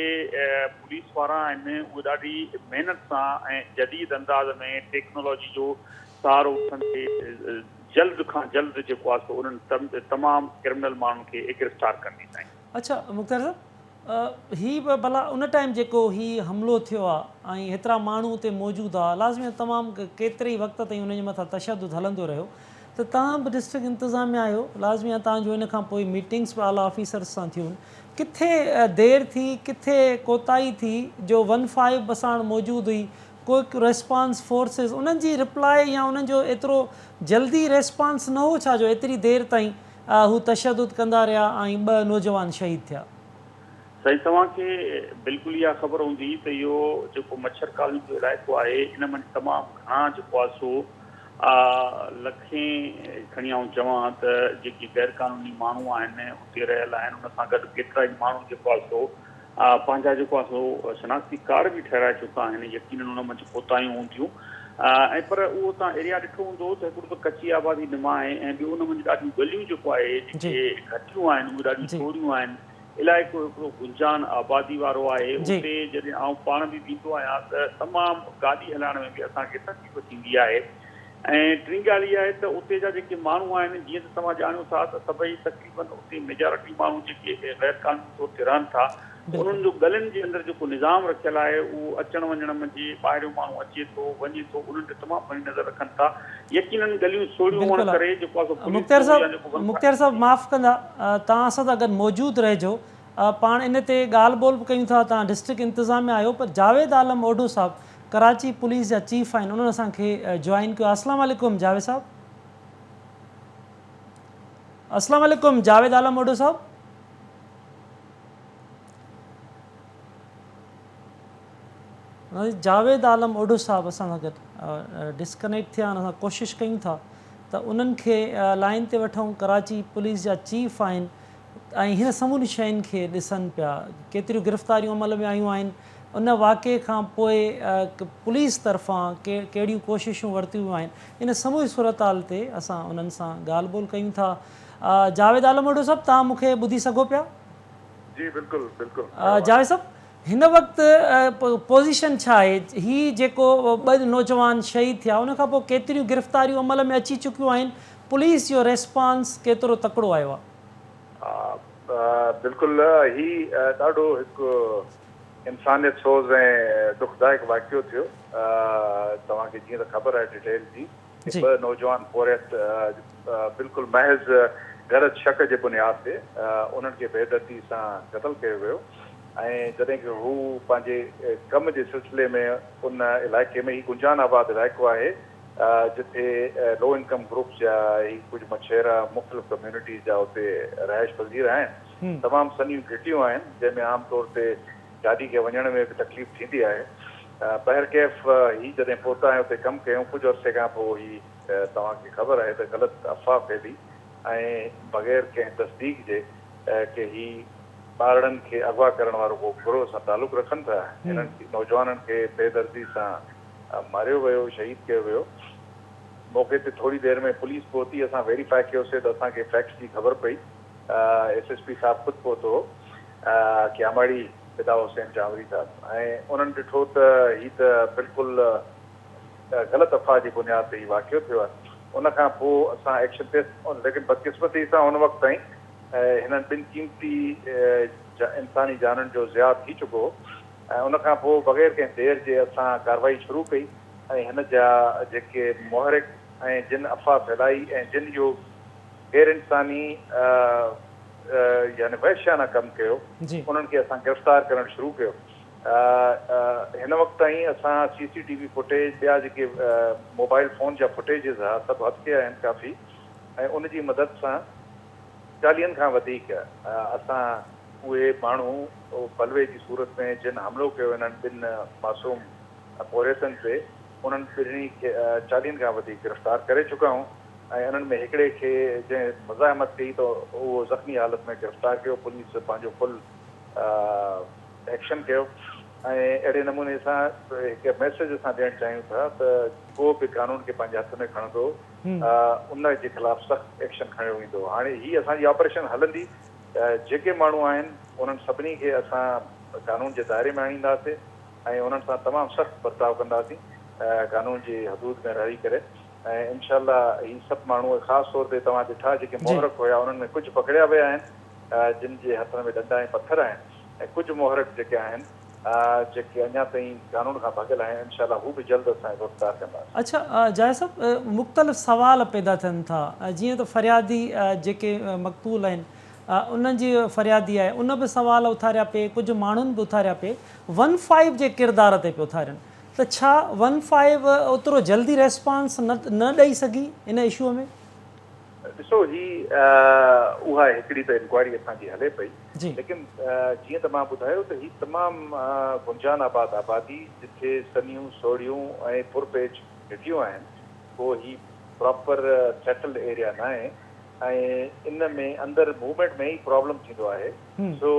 पुलिस वारा आहिनि उहे ॾाढी महिनत सां ऐं जदीद अंदाज़ में टेक्नोलॉजी जो सहारो वठनि ते जल्द खां जल्द जेको आहे सो उन्हनि तमामु क्रिमिनल माण्हुनि खे गिरफ़्तार कंदी साईं अच्छा मुख़्तियार साहिबु ही बि भला उन टाइम जेको ही हमिलो थियो आहे ऐं हेतिरा माण्हू उते मौजूदु आहे लाज़मी तमामु केतिरे ई वक़्त ताईं उनजे मथां तशदुद हलंदो रहियो त तव्हां बि डिस्ट्रिक्ट इंतिज़ामिया आहियो लाज़मी आहे तव्हांजो इन खां पोइ मीटिंग्स बि आला ऑफिसर्स सां थियूं किथे देरि थी किथे कोताही थी जो 15 बसाण मौजूदु हुई क्विक रेस्पॉन्स फोर्सिस उन्हनि जी रिप्लाई या उन्हनि जो एतिरो जल्दी रेस्पॉन्स न हो छा जो एतिरी देरि ताईं हू तशदुद कंदा रहिया ऐं 2 नौजवान शहीद थिया साईं तव्हांखे बिल्कुलु इहा ख़बर हूंदी त इहो जेको मच्छर कॉलोनी जो इलाइक़ो आहे इन में तमामु घणा जेको आहे सो लखें खणी आऊं चवां त जेके गैर क़ानूनी माण्हू आहिनि उते रहियल आहिनि उन सां गॾु केतिरा ई माण्हू जेको आहे सो पंहिंजा जेको आहे सो शनाख़्ती कार्ड बि ठहिराए चुका आहिनि यकीनन उन मंझि कोताहियूं हूंदियूं ऐं पर उहो तव्हां एरिया ॾिठो हूंदो त हिकिड़ो त कची आबादी नुमा आहे ऐं ॿियो उन मंझि ॾाढियूं गलियूं जेको आहे जेके घटियूं आहिनि उहे ॾाढियूं छोरियूं आहिनि इलाइक़ो हिकिड़ो गुंजान आबादी वारो आहे उते जॾहिं आउं पाण बि बीठो आहियां त तमामु गाॾी हलाइण में बि असांखे तकलीफ़ थींदी आहे ऐं टी ॻाल्हि इहा आहे त उते जा जेके माण्हू आहिनि जीअं त तव्हां ॼाणो था त सभई तक़रीबन उते मेजॉरिटी माण्हू जेके गैर क़ानूनी तौर ते रहनि था उन्हनि जो गलियुनि जे अंदरि जेको निज़ाम रखियलु आहे उहो अचण वञण में जीअं ॿाहिरियों माण्हू अचे थो वञे थो उन्हनि ते तमामु घणी नज़र रखनि था यकीनन गलियूं सोढ़ियूं हुअण करे जेको आहे सो मुख़्तियार साहब माफ़ कंदा तव्हां सां गॾु मौजूदु रहिजो पाण इन ते ॻाल्हि ॿोल बि कयूं था तव्हां डिस्ट्रिक्ट इंतिज़ामिया आहियो पर जावेद आलम ओढो साहब कराची पुलिस जा चीफ आहिनि उन्हनि असांखे जॉइन कयो अस्सलाम वालेकुम जावेद साहब अस्सलाम वालेकुम जावेद आलम ओढो साहब जावेद आलम ओढो साहब असां सां गॾु डिस्कनेक्ट थिया आहिनि असां कोशिशि कयूं था त उन्हनि खे लाइन ते वठूं कराची पुलिस जा चीफ आहिनि ऐं हिन समूरी शयुनि खे ॾिसनि पिया केतिरियूं गिरफ़्तारियूं अमल में आयूं आहिनि उन वाक़े खां पोइ पुलिस तरफ़ां कहिड़ियूं कोशिशूं वरितियूं आहिनि इन समूरी सूरत हाल ते असां उन्हनि सां ॻाल्हि ॿोल कयूं था जावेद आलम ओढो साहब तव्हां मूंखे ॿुधी सघो पिया जी बिल्कुलु बिल्कुलु जावेद साहब हिन वक़्तु पोज़ीशन छा आहे हीअ जेको ॿ नौजवान शहीद थिया उन खां पोइ केतिरियूं गिरफ़्तारियूं अमल में अची चुकियूं आहिनि पुलिस जो रेस्पॉन्स केतिरो तकिड़ो आयो आहे बिल्कुलु हीउ ॾाढो हिकु इंसानियत सोज़ ऐं दुखदायक वाक़ियो थियो तव्हांखे जीअं त ख़बर आहे डिटेल जी ॿ नौजवान पोरियत बिल्कुलु महज़ ग़लति शक जे बुनियाद ते उन्हनि खे बेदर्दी सां क़तलु कयो वियो ऐं जॾहिं की हू पंहिंजे कम जे सिलसिले में उन इलाइक़े में ही गुंजान आबाद इलाइक़ो आहे जिथे लो इनकम ग्रुप्स जा ही कुझु मछेरा मुख़्तलिफ़ कम्यूनिटीज़ जा उते रहाइश पज़ीर आहिनि तमामु सनियूं घिटियूं आहिनि जंहिंमें आमतौर ते गाॾी खे वञण में बि तकलीफ़ थींदी आहे बहरकैफ़ ही जॾहिं पहुता ऐं उते कमु कयूं कुझु अरसे खां पोइ ही तव्हांखे ख़बर आहे त ग़लति अफ़वाह फैली ऐं बग़ैर कंहिं तस्दीक जे की ही ॿारनि खे अगवा करण वारो को गिरोह सां तालुक़ रखनि था हिननि नौजवाननि खे बेदर्दी सां मारियो वियो शहीद कयो वियो मौक़े ते थोरी देरि में पुलिस पहुती असां वेरीफाई कयोसीं त असांखे फैक्ट्स जी ख़बर पई SSP साहिबु ख़ुदि पहुतो हो क्यामाड़ी फिदा हुसैन चांवरी साहिबु ऐं उन्हनि ॾिठो त हीअ त बिल्कुलु ग़लति अफ़वाह जी बुनियाद ते हीउ वाक़ियो थियो आहे उन खां पोइ असां एक्शन ते लेकिन बदकिस्मती सां उन वक़्तु ताईं हिननि ॿिनि क़ीमती इंसानी जाननि जो ज़िया थी चुको हो ऐं उन खां पोइ बग़ैर कंहिं देरि जे असां कार्रवाई शुरू कई ऐं हिन जा जेके मुहरिक ऐं जिन अफ़वाह फैलाई ऐं जिन जो गैर इंसानी यानी वहशियाना कमु कयो उन्हनि खे असां गिरफ़्तार करणु शुरू कयो हिन वक़्तु ताईं असां CCTV फुटेज ॿिया जेके मोबाइल फ़ोन जा फुटेजिस हुआ सभु हथ कया आहिनि काफ़ी ऐं उन जी मदद सां 40 खां वधीक असां उहे माण्हू बलवे जी सूरत में जिन हमिलो कयो हिननि ॿिनि मासूम पोरियतनि ते उन्हनि ॿिन्ही खे 40 खां वधीक गिरफ़्तार करे चुका आहियूं ऐं उन्हनि में हिकिड़े खे जंहिं मज़ाहमत कई त उहो ज़ख़्मी हालत में गिरफ़्तार कयो पुलिस पंहिंजो फुल एक्शन कयो ऐं अहिड़े नमूने सां हिकु मैसेज असां ॾियणु चाहियूं था त को बि कानून खे पंहिंजे हथ में खणंदो उन जे ख़िलाफ़ सख़्तु एक्शन खणियो वेंदो हाणे हीअ असांजी ऑपरेशन हलंदी जेके माण्हू आहिनि उन्हनि सभिनी खे असां कानून जे दायरे में आणींदासीं ऐं उन्हनि सां तमामु सख़्तु बर्ताव कंदासीं कानून जी हदूद में रही करे ऐं इनशाला हीअ सभु माण्हू ख़ासि तौर ते तव्हां ॾिठा जेके मोहरक हुया उन्हनि में कुझु पकड़िया विया आहिनि जिन जे हथ में डंडा ऐं पत्थर आहिनि ऐं कुझु मोहरक जेके आहिनि जेके अञा ताईं कानून खां भॻियल आहिनि इनशाला हू बि जल्द असां गिरफ़्तार कंदासीं अच्छा जाय साहब मुख़्तलिफ़ सवाल पैदा थियनि था जीअं त फ़रियादी जेके मक़तूल आहिनि उन्हनि जी फ़रियादी आहे उन बि सवाल उथारिया पिए कुझु माण्हुनि बि उथारिया पिए 15 जे किरदार ते पियो उथारियनि त छा 15 ओतिरो जल्दी रेस्पॉन्स न ॾेई सघी इन इशूअ में ॾिसो ही उहा हिकिड़ी त इंक्वायरी असांजी हले पई लेकिन जीअं त मां ॿुधायो त ही तमामु गुंजान आबाद आबादी जिथे सनियूं सोढ़ियूं ऐं पुरपेच घिटियूं आहिनि पोइ ही प्रॉपर सेटल्ड एरिया न आहे ऐं इन में अंदरि मूवमेंट में ई प्रॉब्लम थींदो आहे सो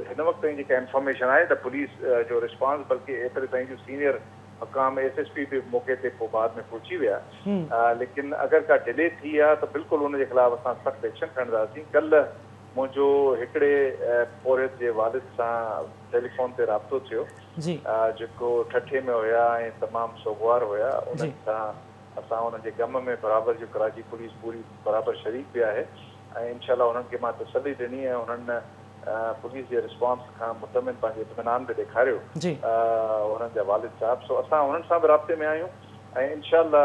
हिन वक़्तु ताईं जेका इंफॉर्मेशन आहे त पुलिस जो रिस्पॉन्स बल्कि एतिरे ताईं जो सीनियर मक़ाम SSP बि मौक़े ते पोइ बाद में पहुची विया लेकिन अगरि का डिले थी आहे त बिल्कुलु हुन जे ख़िलाफ़ असां सख़्तु एक्शन खणंदासीं कल्ह मुंहिंजो हिकिड़े पोरियत जे वालिद सां टेलीफोन ते राब्तो थियो जेको ठठे में हुया ऐं तमामु सोगवार हुया उन्हनि सां असां उन्हनि जे ग़म में बराबरि जो कराची पुलिस पूरी बराबरि शरीक बि आहे ऐं इनशाला उन्हनि खे मां तसली ॾिनी ऐं उन्हनि पुलिस जे रिस्पॉन्स खां मुतमिन पंहिंजो इत्मिनान बि ॾेखारियो जी हुननि जा वालिद साहब। सो असां हुननि सां बि राब्ते में आहियूं ऐं इनशाअल्लाह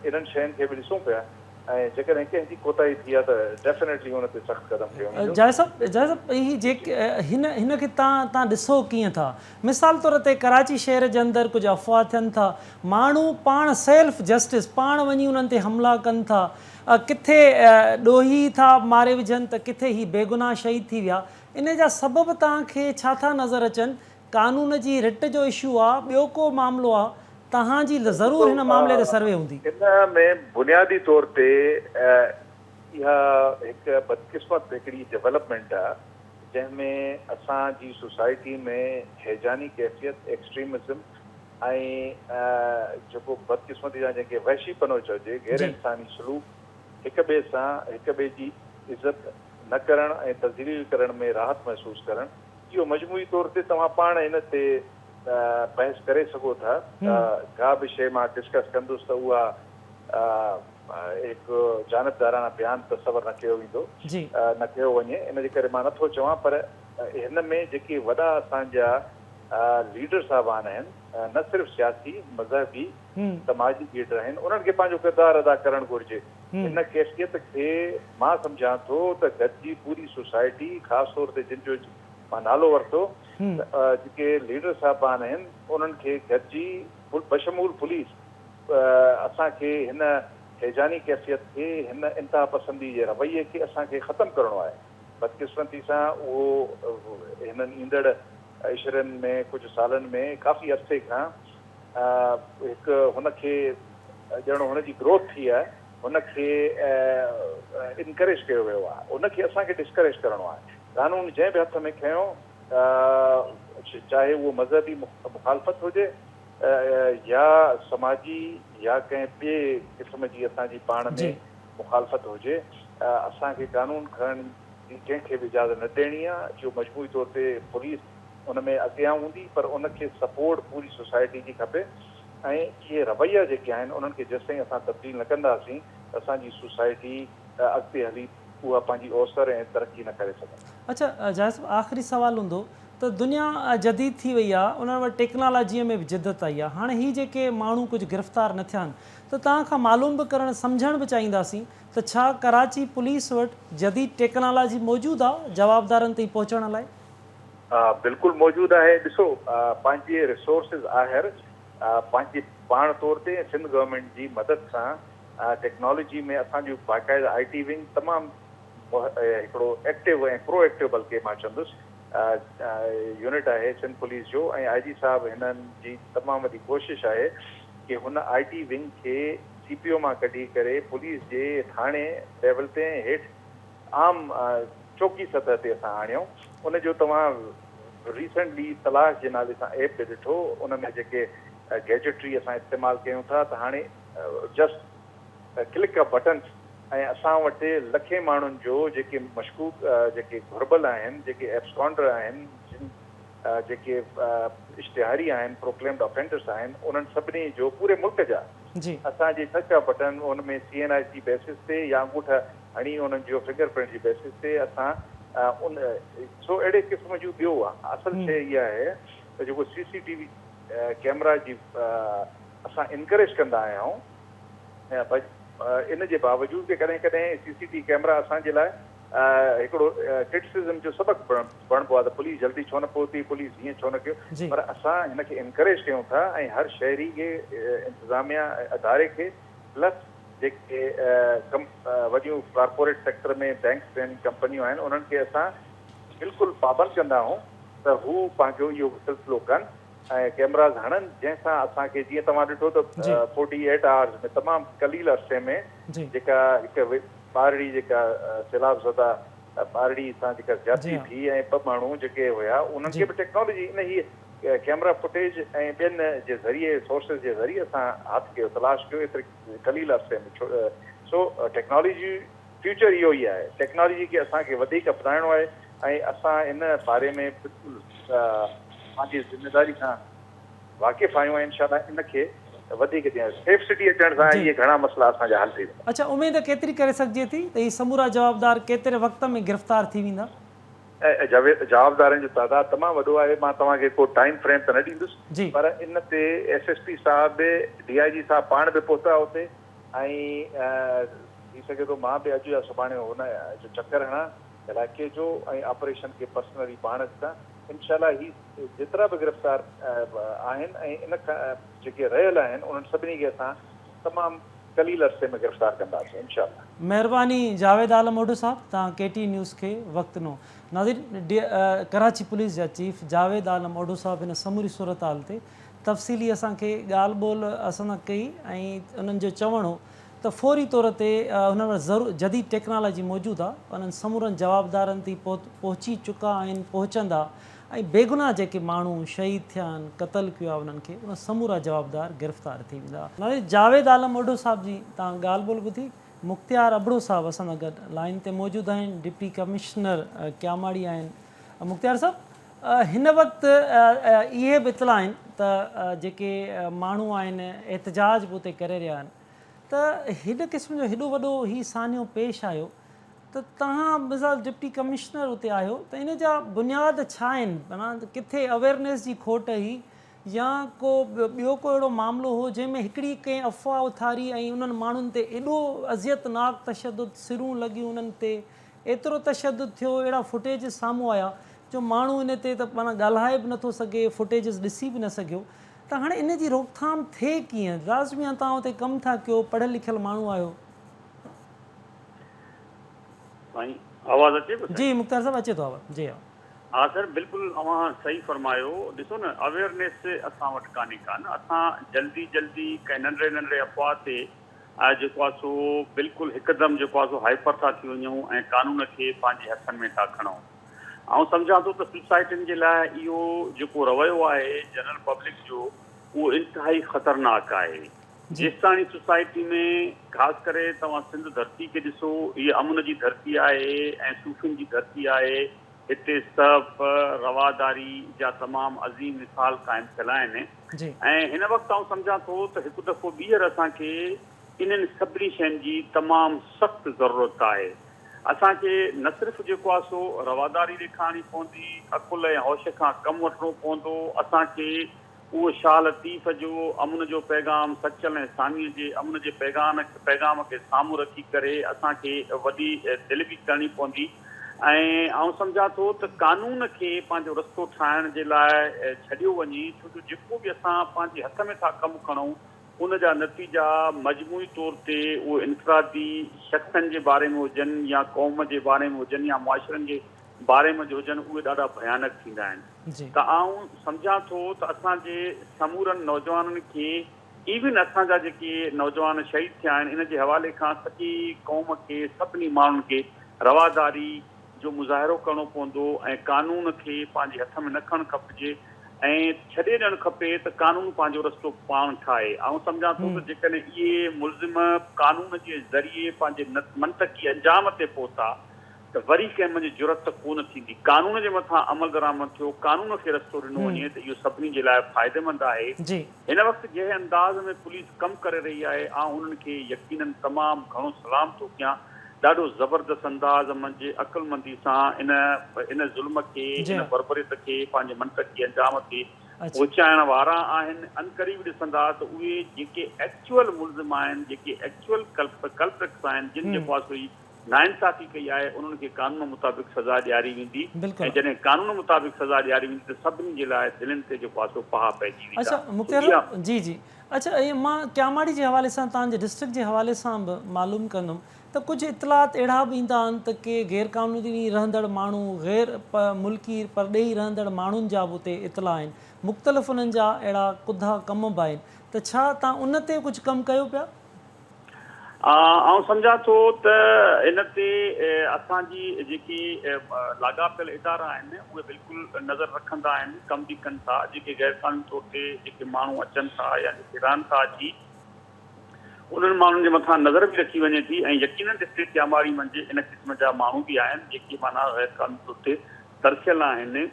इन्हनि शयुनि खे बि ॾिसूं पिया ऐं जेकॾहिं कंहिंजी कोताही थी आहे त डेफिनेटली हुन ते सख़्तु क़दम खयो वेंदो। जाहिर साहब ही जेके हिनखे तव्हां ॾिसो कीअं था? मिसाल तौर ते कराची शहर जे अंदरि कुझु अफ़वाह थियनि था, माण्हू पाण सेल्फ जस्टिस पाण वञी उन्हनि ते हमला कनि था, किथे ॾोही था मारे विझनि त किथे ही बेगुनाह शहीद थी विया। इन जा सबब तव्हांखे छा था नज़र अचनि? कानून जी रिट जो इशू आहे, ॿियो को मामिलो आहे? तव्हांजी ज़रूरु हिन मामले ते सर्वे हूंदी। इन में बुनियादी तौर ते इहा हिकु बदकिस्मत हिकिड़ी डेवलपमेंट आहे जंहिंमें असांजी सोसाइटी में हैजानी कैफ़ियत, एक्सट्रीमिज़म ऐं जेको बदकिस्मती जा जेके वहशीपनो चइजे, गैर इंसानी सलूक, हिक ॿिए सां हिक ॿिए जी इज़त न करणु ऐं तज़लील करण में राहत महसूसु करणु, इहो मजमूई तौर ते तव्हां पाण इन ते बहस करे सघो था। का बि शइ मां डिस्कस कंदुसि त उहा हिकु जानबदाराना बयान तसवर न कयो वेंदो, न कयो वञे। इन जे करे मां नथो चवां, पर हिन में जेके वॾा असांजा लीडर साहिबान आहिनि, न सिर्फ़ु सियासी, मज़हबी, समाजी लीडर आहिनि, उन्हनि खे पंहिंजो किरदारु अदा करणु घुरिजे। इन कैफ़ियत खे मां सम्झां थो त गॾिजी पूरी सोसाइटी, ख़ासि तौर ते जिन जो मां नालो वरितो, जेके लीडर साहिबान आहिनि, उन्हनि खे गॾिजी बशमूल पुलिस असांखे हिन हैजानी कैफ़ियत खे, हिन इंतिहा पसंदी जे रवैये खे असांखे ख़तमु करिणो आहे। बदकिस्मती सां उहो हिननि ईंदड़ इशरनि में कुझु सालनि में काफ़ी अरसे खां हिकु हुनखे ॼणो हुनजी ग्रोथ थी आहे, हुनखे इनकरेज कयो वियो आहे, उनखे असांखे डिस्करेज करिणो आहे। कानून जंहिं बि हथ में खयों, चाहे उहो मज़हबी मुखालफ़त हुजे या समाजी या कंहिं ॿिए क़िस्म जी असांजी पाण में मुखालफ़त हुजे, असांखे कानून खणण जी कंहिंखे बि इजाज़त न ॾियणी आहे। जो मजमूई तौर ते पुलिस उन में अॻियां हूंदी, पर उनखे सपोर्ट पूरी सोसाइटी जी खपे। ऐं इहे रवैया जेके आहिनि उन्हनि खे जेसिताईं असां तब्दील न कंदासीं, असांजी सोसाइटी अॻिते हली उहा पंहिंजी ओसर ऐं तरक़ी न करे सघंदी। अच्छा जाहिर साहब, आख़िरी सवाल हूंदो त दुनिया जदीद थी वई आहे, उन्हनि वटि टेक्नोलॉजीअ में बि जिदत आई आहे। हाणे ही जेके माण्हू कुझु गिरफ़्तार न थिया आहिनि, त तव्हां खां मालूम बि करणु सम्झण बि चाहींदासीं त छा कराची पुलिस वटि जदीद टेक्नोलॉजी मौजूदु आहे जवाबदारनि ताईं पहुचण लाइ? बिल्कुलु मौजूदु आहे। ॾिसो, पंहिंजे रिसोर्सिस आहिर पंहिंजे पाण तौर ते सिंध गवर्नमेंट जी मदद सां टेक्नोलॉजी में असांजो बाक़ाइदा IT विंग तमामु हिकिड़ो एक्टिव ऐं प्रोएक्टिव, बल्कि मां चवंदुसि, यूनिट आहे सिंध पुलिस जो। ऐं IG साहब हिननि जी तमामु वॾी कोशिश आहे कि हुन IT विंग खे CPO मां कढी करे पुलिस जे थाणे लेवल ते हेठि आम चौकी सतह ते असां आणियूं। उनजो तव्हां रिसेंटली तलाश जे नाले सां ऐप बि ॾिठो, उन में जेके गैजेटरी असां इस्तेमालु कयूं था, त हाणे जस्ट क्लिक ऑफ बटन्स ऐं असां वटि लखे माण्हुनि जो जेके मशकूक, जेके घुरबल आहिनि, जेके एब्सकॉन्डर आहिनि, जेके इश्तिहारी आहिनि, प्रोक्लेम्ड ऑफेंडर्स आहिनि, उन्हनि सभिनी जो पूरे मुल्क जा असांजे टच ऑफ बटन उन में CNIC बेसिस ते या अंगूठा हणी उन्हनि जो फिंगरप्रिंट जी बेसिस ते असां सो अहिड़े क़िस्म जूं ॿियो आहे। असल शइ इहा आहे त जेको CCTV कैमरा जी असां इनकरेज कंदा आहियूं, इन जे बावजूद कि कॾहिं कॾहिं CCTV कैमरा असांजे लाइ हिकिड़ो क्रिटिसिज़म जो सबक़ु बणिबो आहे त पुलिस जल्दी छो न पहुती, पुलिस हीअं छो न कयो, पर असां हिनखे इनकरेज कयूं था। ऐं हर शहरी खे, इंतिज़ामिया अदारे खे, प्लस जेके वॾियूं कॉर्पोरेट सेक्टर में बैंक्स आहिनि, कंपनियूं आहिनि, उन्हनि खे असां बिल्कुलु पाबंद कंदा आहियूं त हू पंहिंजो इहो सिलसिलो कनि ऐं कैमराज़ हणनि, जंहिंसां असांखे जीअं तव्हां ॾिठो त 48 आवर्स में तमामु कलील अरसे में जेका हिकु ॿारड़ी जेका सैलाब ज़दा ॿारड़ी सां जेका ज्यादती थी ऐं 2 माण्हू जेके हुया, उन्हनि खे बि टेक्नोलॉजी इन ही कैमरा फुटेज ऐं ॿियनि जे ज़रिए, सोर्सिस जे ज़रिए असां हथु कयो, तलाश कयो एतिरे कलील अरसे में। सो टेक्नोलॉजी फ्यूचर इहो ई आहे। टेक्नोलॉजी खे असांखे वधीक अपनाइणो आहे ऐं असां इन बारे में बिल्कुलु पंहिंजी ज़िमेदारी सां वाक़िफ़ आहियूं। इंशाअल्लाह इनखे वधीक सेफ सिटी अचण सां इहे घणा मसइला असांजा हल थी वेंदा। अच्छा, उमेद केतिरी करे सघिजे थी त ही समूरा जवाबदार केतिरे वक़्त में गिरफ़्तार थी वेंदा? जवाबदारनि जो तइदादु तमामु वॾो आहे। मां तव्हांखे को टाइम फ्रेम त न जी। ॾींदुसि, पर इन ते SSP साहब बि DIG साहब पाण बि पहुता हुते, ऐं थी सघे थो मां बि अॼु या सुभाणे हुन जो चकर हणां इलाइक़े जो ऐं ऑपरेशन खे पर्सनली पाण अचां। इनशाला ही जेतिरा बि गिरफ़्तार आहिनि ऐं इन खां जेके रहियल आहिनि उन्हनि सभिनी खे असां तमामु कलील अरसे में गिरफ़्तार कंदासीं इंशाअल्लाह। महिरबानी जावेद आलम ओडो साहब, तव्हां KT न्यूज़ खे वक़्तु ॾिनो। नाज़रीन, कराची पुलिस जा चीफ जावेद आलम ओडो साहब हिन समूरी सूरत हाल ते तफ़सीली असांखे ॻाल्हि ॿोल असां सां कई, ऐं उन्हनि जो चवणो त फौरी तौर ते हुन वटि ज़रूरु जदीद टेक्नोलॉजी मौजूदु आहे, उन्हनि समूरनि जवाबदारनि ताईं पहुची चुका आहिनि, पहुचंदा, ऐं बेगुनाह जेके माण्हू शहीद थिया आहिनि, क़तल कयो आहे उन्हनि खे, उन समूरा जवाबदार गिरफ़्तार थी वेंदा। नाज़रीन, जावेद आलम ओडो साहब जी तव्हां ॻाल्हि ॿोल ॿुधी। मुख़्तियार अबड़ो साहब असां सां गॾु लाइन ते मौजूदु आहिनि, डिप्टी कमिश्नर क्यामाड़ी आहिनि। मुख़्तियार साहब, हिन वक़्तु इहे बि इतला आहिनि त जेके माण्हू आहिनि एहतजाज बि उते करे रहिया आहिनि, त हिन क़िस्म जो हेॾो वॾो ही सानियो पेश आयो, त तव्हां मिसाल डिप्टी कमिश्नर उते आहियो, त इन जा बुनियाद छा आहिनि? माना किथे अवेयरनेस जी खोट हुई या को ॿियो को अहिड़ो मामिलो हो जंहिंमें हिकिड़ी कंहिं अफ़वाह उथारी ऐं उन्हनि माण्हुनि ते एॾो अज़ियतनाक तशदुद सिरूं लॻियूं, उन्हनि ते एतिरो तशदुद थियो, अहिड़ा फुटेज साम्हूं आया जो माण्हू इन ते त माना ॻाल्हाए बि नथो सघे, फुटेजिस ॾिसी बि न सघियो। त हाणे इन जी रोकथाम थिए कीअं? लाज़मी तव्हां उते कमु था कयो, पढ़ियल लिखियल माण्हू आहियो। आवाज़ अचे जी मुख़्तार साहब, अचे थो आवाज़। जी हाँ सर, बिल्कुलु अवां सही फरमायो। ॾिसो न, अवेयरनेस असां वटि कान्हे असां जल्दी कंहिं नंढड़े नंढड़े अफ़वाह ते जेको आहे सो बिल्कुलु हिकदमि जेको आहे सो हाइपर था थी वञूं ऐं कानून खे पंहिंजे हथनि में था खणूं। ऐं सम्झां थो त सोसाइटियुनि जे लाइ इहो जेको रवैयो आहे जनरल पब्लिक जो, उहो इंतिहाई ख़तरनाक आहे। जेसिताणी सोसाइटी में ख़ासि करे तव्हां सिंध धरती खे ॾिसो, हीअ अमन जी धरती आहे ऐं सूफ़ियुनि जी धरती आहे। हिते सभु रवादारी जा तमामु अज़ीम मिसाल क़ाइमु थियल आहिनि, ऐं हिन वक़्तु आउं सम्झां थो त हिकु दफ़ो ॿीहर असांखे इन्हनि सभिनी शयुनि जी तमामु सख़्तु ज़रूरत आहे। असांखे न सिर्फ़ु जेको आहे सो रवादारी ॾेखारणी पवंदी, अकुल ऐं होश खां कमु वठिणो पवंदो। असांखे उहो शाह लतीफ़ जो अमन जो पैगाम, सचल ऐं सामीअ जे अमन जे पैगाम खे साम्हूं रखी करे असांखे वॾी दिलि बि करणी पवंदी। ऐं आउं सम्झां थो त कानून खे पंहिंजो रस्तो ठाहिण जे लाइ छॾियो वञे, छो जो जेको बि असां पंहिंजे हथ में था कमु खणूं उन जा नतीजा मजमूई तौर ते उहे इनफ़रादी शख़्सनि जे बारे में हुजनि या क़ौम जे बारे में हुजनि या मुआशरनि जे बारे में हुजनि, उहे ॾाढा भयानक थींदा आहिनि। त आउं सम्झां थो त असांजे समूरनि नौजवाननि खे, इवन असांजा जेके नौजवान शहीद थिया आहिनि, इन जे हवाले खां सॼी क़ौम खे, सभिनी माण्हुनि खे रवादारी जो मुज़ाहिरो करणो पवंदो ऐं कानून खे पंहिंजे हथ में न खणणु खपिजे ऐं छॾे ॾियणु खपे त कानून पंहिंजो रस्तो पाण ठाहे। ऐं सम्झां थो त जेकॾहिं इहे मुलज़िम कानून जे ज़रिए पंहिंजे मंतक़ी अंजाम ते पहुता त वरी कंहिं मुंहिंजी ज़रूरत कोन थींदी। कानून जे मथां अमल दरामद थियो, कानून खे रस्तो ॾिनो वञे त इहो सभिनी जे लाइ फ़ाइदेमंद आहे। हिन वक़्तु जंहिं अंदाज़ में पुलिस कमु करे रही आहे, उन्हनि खे यकीनन तमामु घणो सलाम थो कयां। ॾाढो ज़बरदस्त अंदाज़ मंझि अकुलमंदी सां इन ज़ुल्म खे, इन बर्बरियत खे, पंहिंजे मंतक़ी अंजाम ते पहुचाइण वारा आहिनि। अनकरीब ॾिसंदा त उहे जेके एक्चुअल मुलज़िम आहिनि, जेके एक्चुअल कल्प्रिट्स आहिनि, जिन जे पास हुई नाइंसाफ़ी कई आहे, उन्हनि खे कानून मुताबिक़ सज़ा ॾियारी वेंदी। ऐं जॾहिं कानून मुताबिक़ सज़ा ॾियारी वेंदी त सभिनी जे लाइ दिलनि ते जेको आहे सो पहा पइजी वेंदी। अच्छा मुख़्तियार, जी जी, अच्छा इहे मां क्यामाड़ी जे हवाले सां, तव्हांजे डिस्ट्रिक्ट जे हवाले सां बि मालूम कंदुमि त कुझु इतलात अहिड़ा बि ईंदा आहिनि त के गैर क़ानूनी रहंदड़ माण्हू, गैर मुल्की परॾेही रहंदड़ माण्हुनि जा बि उते इतला आहिनि, मुख़्तलिफ़ उन्हनि जा अहिड़ा कुधा कम बि आहिनि, त छा तव्हां उन ते कुझु कमु कयो पिया? आउं सम्झां थो त इन ते असांजी जेकी लाॻापियल इदारा आहिनि उहे बिल्कुलु नज़र रखंदा आहिनि, कमु बि कनि था। जेके गैर क़ानूनी तौर ते जेके माण्हू अचनि था या जेके रहनि था अची, उन्हनि माण्हुनि जे मथां नज़र बि रखी वञे थी। ऐं यकीनन डिस्ट्रिक्ट क्यामाड़ी मंझि इन क़िस्म जा माण्हू बि आहिनि जेके माना गैर क़ानूनी तौर ते तरसियल आहिनि।